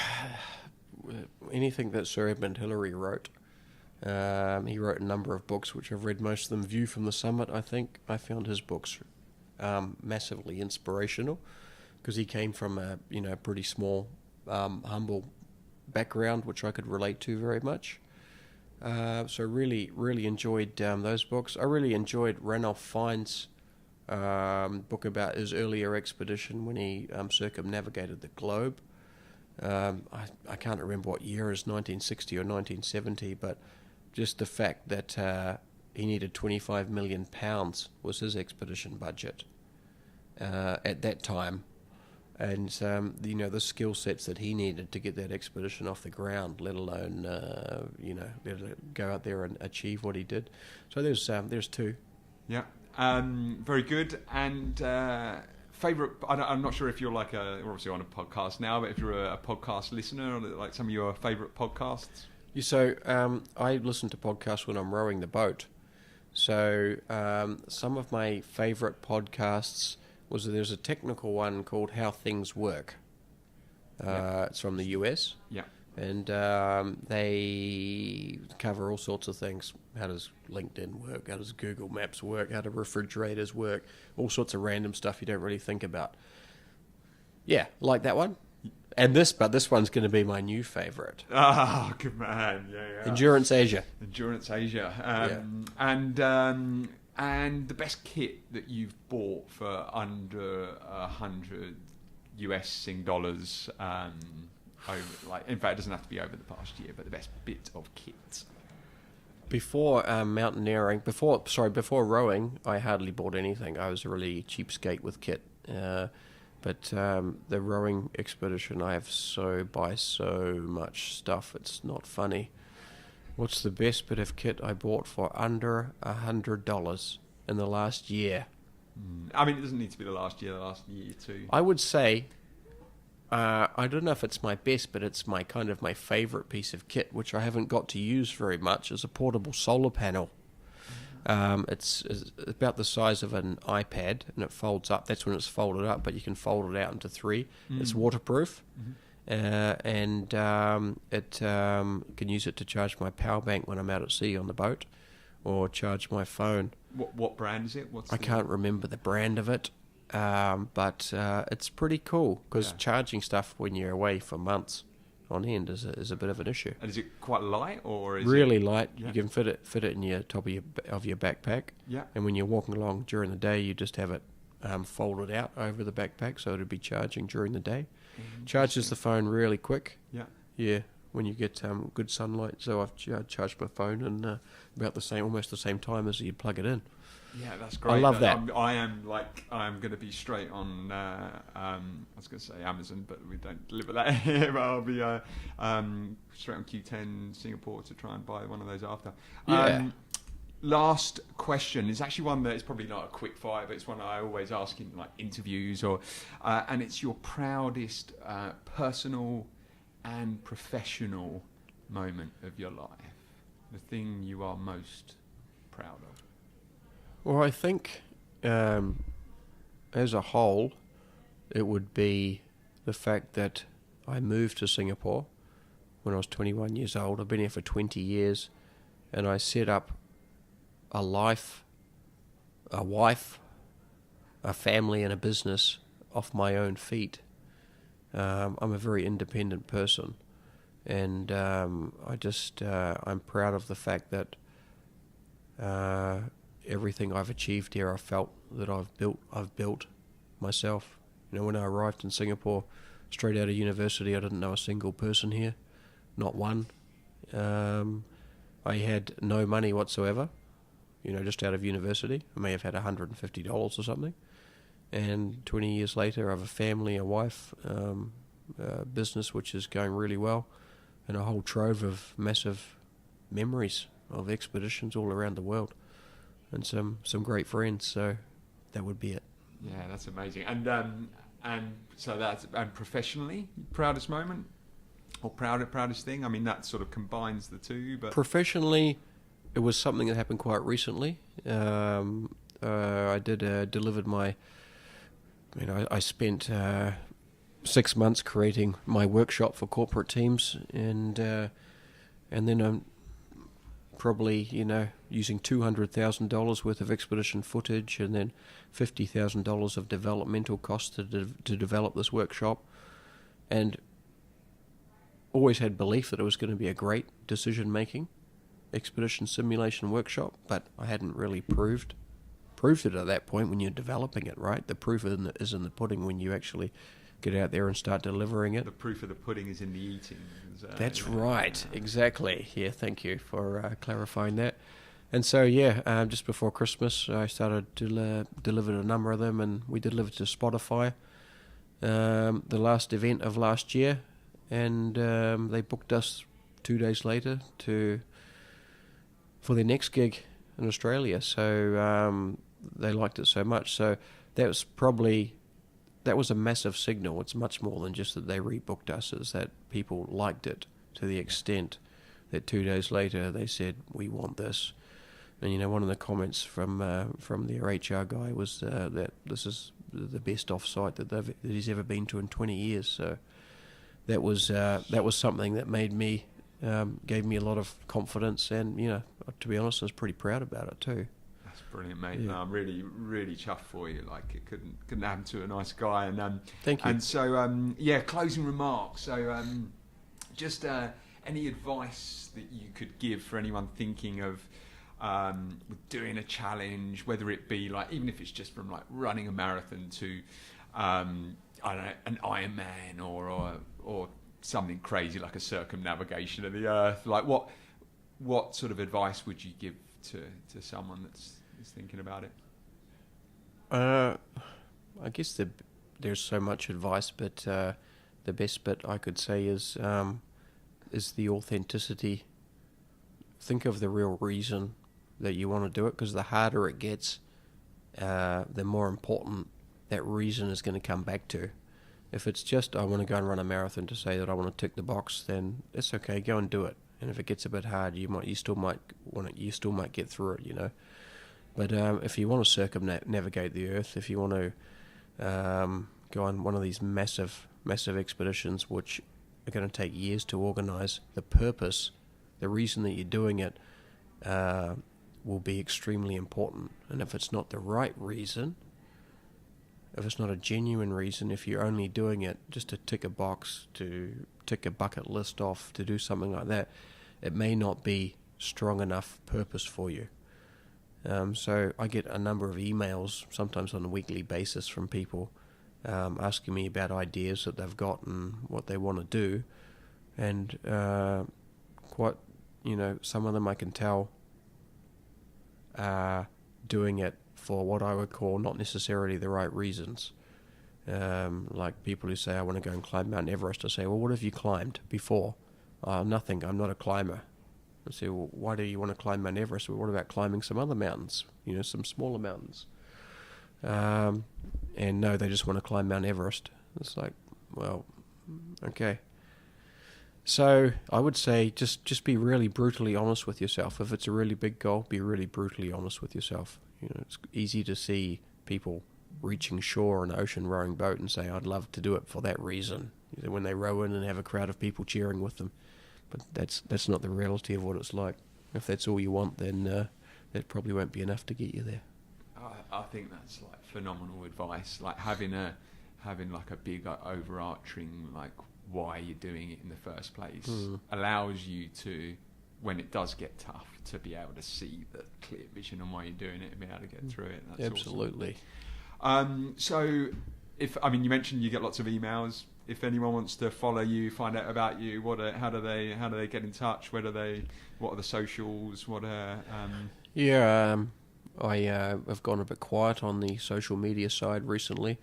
anything that Sir Edmund Hillary wrote. He wrote a number of books which I've read, most of them. View from the Summit, I think. I found his books massively inspirational, because he came from a pretty small, humble background, which I could relate to very much. So really enjoyed those books. I really enjoyed Ranulph Fiennes' book about his earlier expedition when he circumnavigated the globe. I can't remember what year it is, 1960 or 1970, but just the fact that he needed £25 million was his expedition budget at that time, and the skill sets that he needed to get that expedition off the ground, let alone go out there and achieve what he did. So there's 2. Yeah, very good. And favorite? I'm not sure if you're like we're obviously on a podcast now, but if you're a podcast listener, or like some of your favorite podcasts. So I listen to podcasts when I'm rowing the boat. So some of my favorite podcasts there's a technical one called How Things Work. It's from the US. Yeah. And they cover all sorts of things. How does LinkedIn work? How does Google Maps work? How do refrigerators work? All sorts of random stuff you don't really think about. Yeah, like that one. And this one's going to be my new favourite. Oh, good man. Yeah. Endurance Asia. And the best kit that you've bought for under $100 US in fact, it doesn't have to be over the past year, but the best bit of kit. Before mountaineering, before rowing, I hardly bought anything. I was a really cheapskate with kit. But the rowing expedition, I buy so much stuff, it's not funny. What's the best bit of kit I bought for under $100 in the last year? I mean, it doesn't need to be the last year too. I would say, I don't know if it's my best, but it's my favourite piece of kit, which I haven't got to use very much, is a portable solar panel. It's about the size of an iPad, and it folds up. That's when it's folded up, but you can fold it out into 3. It's waterproof, and it can use it to charge my power bank when I'm out at sea on the boat, or charge my phone. What brand is it? I can't remember the brand of it, but it's pretty cool, because charging stuff when you're away for months on end is a bit of an issue. And is it quite light, or is really it light? Yeah. You can fit it in your top of your backpack. Yeah. And when you're walking along during the day, you just have it folded out over the backpack, so it'll be charging during the day. Charges the phone really quick. Yeah. Yeah. When you get good sunlight, so I've charged my phone in almost the same time as you plug it in. Yeah, that's great. I love that. I'm going to be straight on. I was going to say Amazon, but we don't deliver that here. But I'll be straight on Q10 Singapore to try and buy one of those after. Yeah. Last question is actually one that is probably not a quick fire, but it's one I always ask in like interviews, and it's your proudest personal and professional moment of your life. The thing you are most proud of. Well, I think as a whole, it would be the fact that I moved to Singapore when I was 21 years old. I've been here for 20 years, and I set up a life, a wife, a family, and a business off my own feet. I'm a very independent person, and I'm proud of the fact that everything I've achieved here, I felt that I've built myself. You know, when I arrived in Singapore, straight out of university, I didn't know a single person here, not one. I had no money whatsoever, you know, just out of university. I may have had $150 or something. And 20 years later, I have a family, a wife, a business which is going really well, and a whole trove of massive memories of expeditions all around the world, and some great friends. So that would be it. Yeah, that's amazing. And so that's, and professionally, proudest moment or proudest thing? I mean, that sort of combines the two. But professionally, it was something that happened quite recently. I delivered my. You know, I spent 6 months creating my workshop for corporate teams, and then I'm probably, you know, using $200,000 worth of expedition footage, and then $50,000 of developmental costs to develop this workshop, and always had belief that it was going to be a great decision-making expedition simulation workshop, but I hadn't really proved it at that point when you're developing it, right? The proof is in the pudding when you actually get out there and start delivering it. The proof of the pudding is in the eating. That's right, exactly. Yeah, thank you for clarifying that. And so, yeah, just before Christmas, I started to deliver a number of them, and we delivered to Spotify the last event of last year, and they booked us 2 days later for their next gig in Australia. So they liked it so much. So that was a massive signal. It's much more than just that they rebooked us, is that people liked it to the extent that 2 days later they said, we want this. And, you know, one of the comments from their HR guy was that this is the best offsite that he's ever been to in 20 years. So that was something that gave me a lot of confidence, and, you know, to be honest, I was pretty proud about it too. That's brilliant, mate. Yeah. No, I'm really, really chuffed for you. Like, it couldn't happen to a nice guy. And thank you. And so, closing remarks. So, just any advice that you could give for anyone thinking of doing a challenge, whether it be like, even if it's just from like running a marathon to, I don't know, an Ironman or something crazy like a circumnavigation of the Earth. Like, what sort of advice would you give to someone that's thinking about it? I guess there's so much advice, but the best bit I could say is the authenticity. Think of the real reason that you want to do it, because the harder it gets, the more important that reason is going to come back to. If it's just, I want to go and run a marathon to say that I want to tick the box, then it's okay, go and do it. And if it gets a bit hard, you still might get through it, you know. But if you want to circumnavigate the Earth, if you want to go on one of these massive expeditions, which are going to take years to organize, the purpose, the reason that you're doing it, will be extremely important. And if it's not the right reason, if it's not a genuine reason, if you're only doing it just to tick a box, to tick a bucket list off, to do something like that, it may not be strong enough purpose for you. So I get a number of emails, sometimes on a weekly basis, from people asking me about ideas that they've got and what they want to do. And some of them I can tell are doing it for what I would call not necessarily the right reasons. Like people who say, I want to go and climb Mount Everest. I say, well, what have you climbed before? Nothing, I'm not a climber. I say, well, why do you want to climb Mount Everest? Well, what about climbing some other mountains, some smaller mountains? And no, they just want to climb Mount Everest. It's like, well, okay. So I would say just be really brutally honest with yourself. If it's a really big goal, be really brutally honest with yourself. It's easy to see people reaching shore on an ocean rowing boat and say, I'd love to do it for that reason. When they row in and have a crowd of people cheering with them. But that's not the reality of what it's like. If that's all you want, then that probably won't be enough to get you there. I think that's like phenomenal advice. Like having like a big overarching like why you're doing it in the first place allows you to, when it does get tough, to be able to see the clear vision on why you're doing it and be able to get through it. That's Absolutely. Awesome. So, you mentioned you get lots of emails. If anyone wants to follow you, find out about you, how do they get in touch? What are the socials? I have gone a bit quiet on the social media side recently.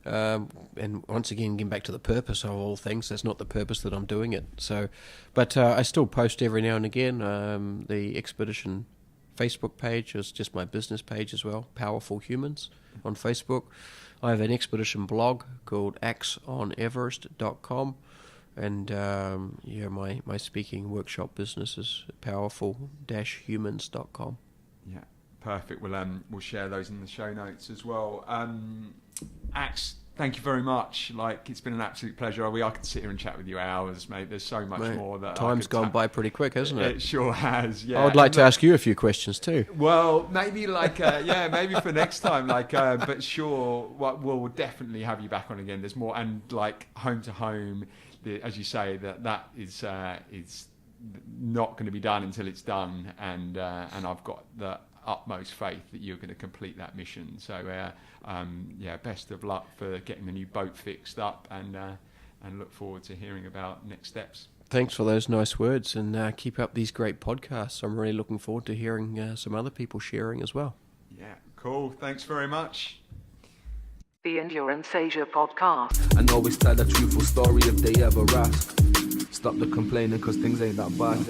And once again, getting back to the purpose of all things, that's not the purpose that I'm doing it. So, but I still post every now and again. The expedition Facebook page is just my business page as well, Powerful Humans on Facebook. I have an expedition blog called axoneverest.com, and my speaking workshop business is powerful-humans.com. Yeah, perfect. We'll share those in the show notes as well. Axe, thank you very much. Like, it's been an absolute pleasure. I could sit here and chat with you hours, mate. There's so much more that time's gone by pretty quick, hasn't it? It sure has. Yeah. I would like to ask you a few questions too. Well, maybe maybe for next time. But sure, we'll definitely have you back on again. There's more, and like home to home, as you say, that is not going to be done until it's done, and I've got the utmost faith that you're going to complete that mission. So best of luck for getting the new boat fixed up, and look forward to hearing about next steps. Thanks for those nice words, and keep up these great podcasts. I'm really looking forward to hearing some other people sharing as well. Yeah, cool. Thanks very much. The Endurance Asia Podcast. And always tell a truthful story if they ever ask. Stop the complaining, cause things ain't that bad.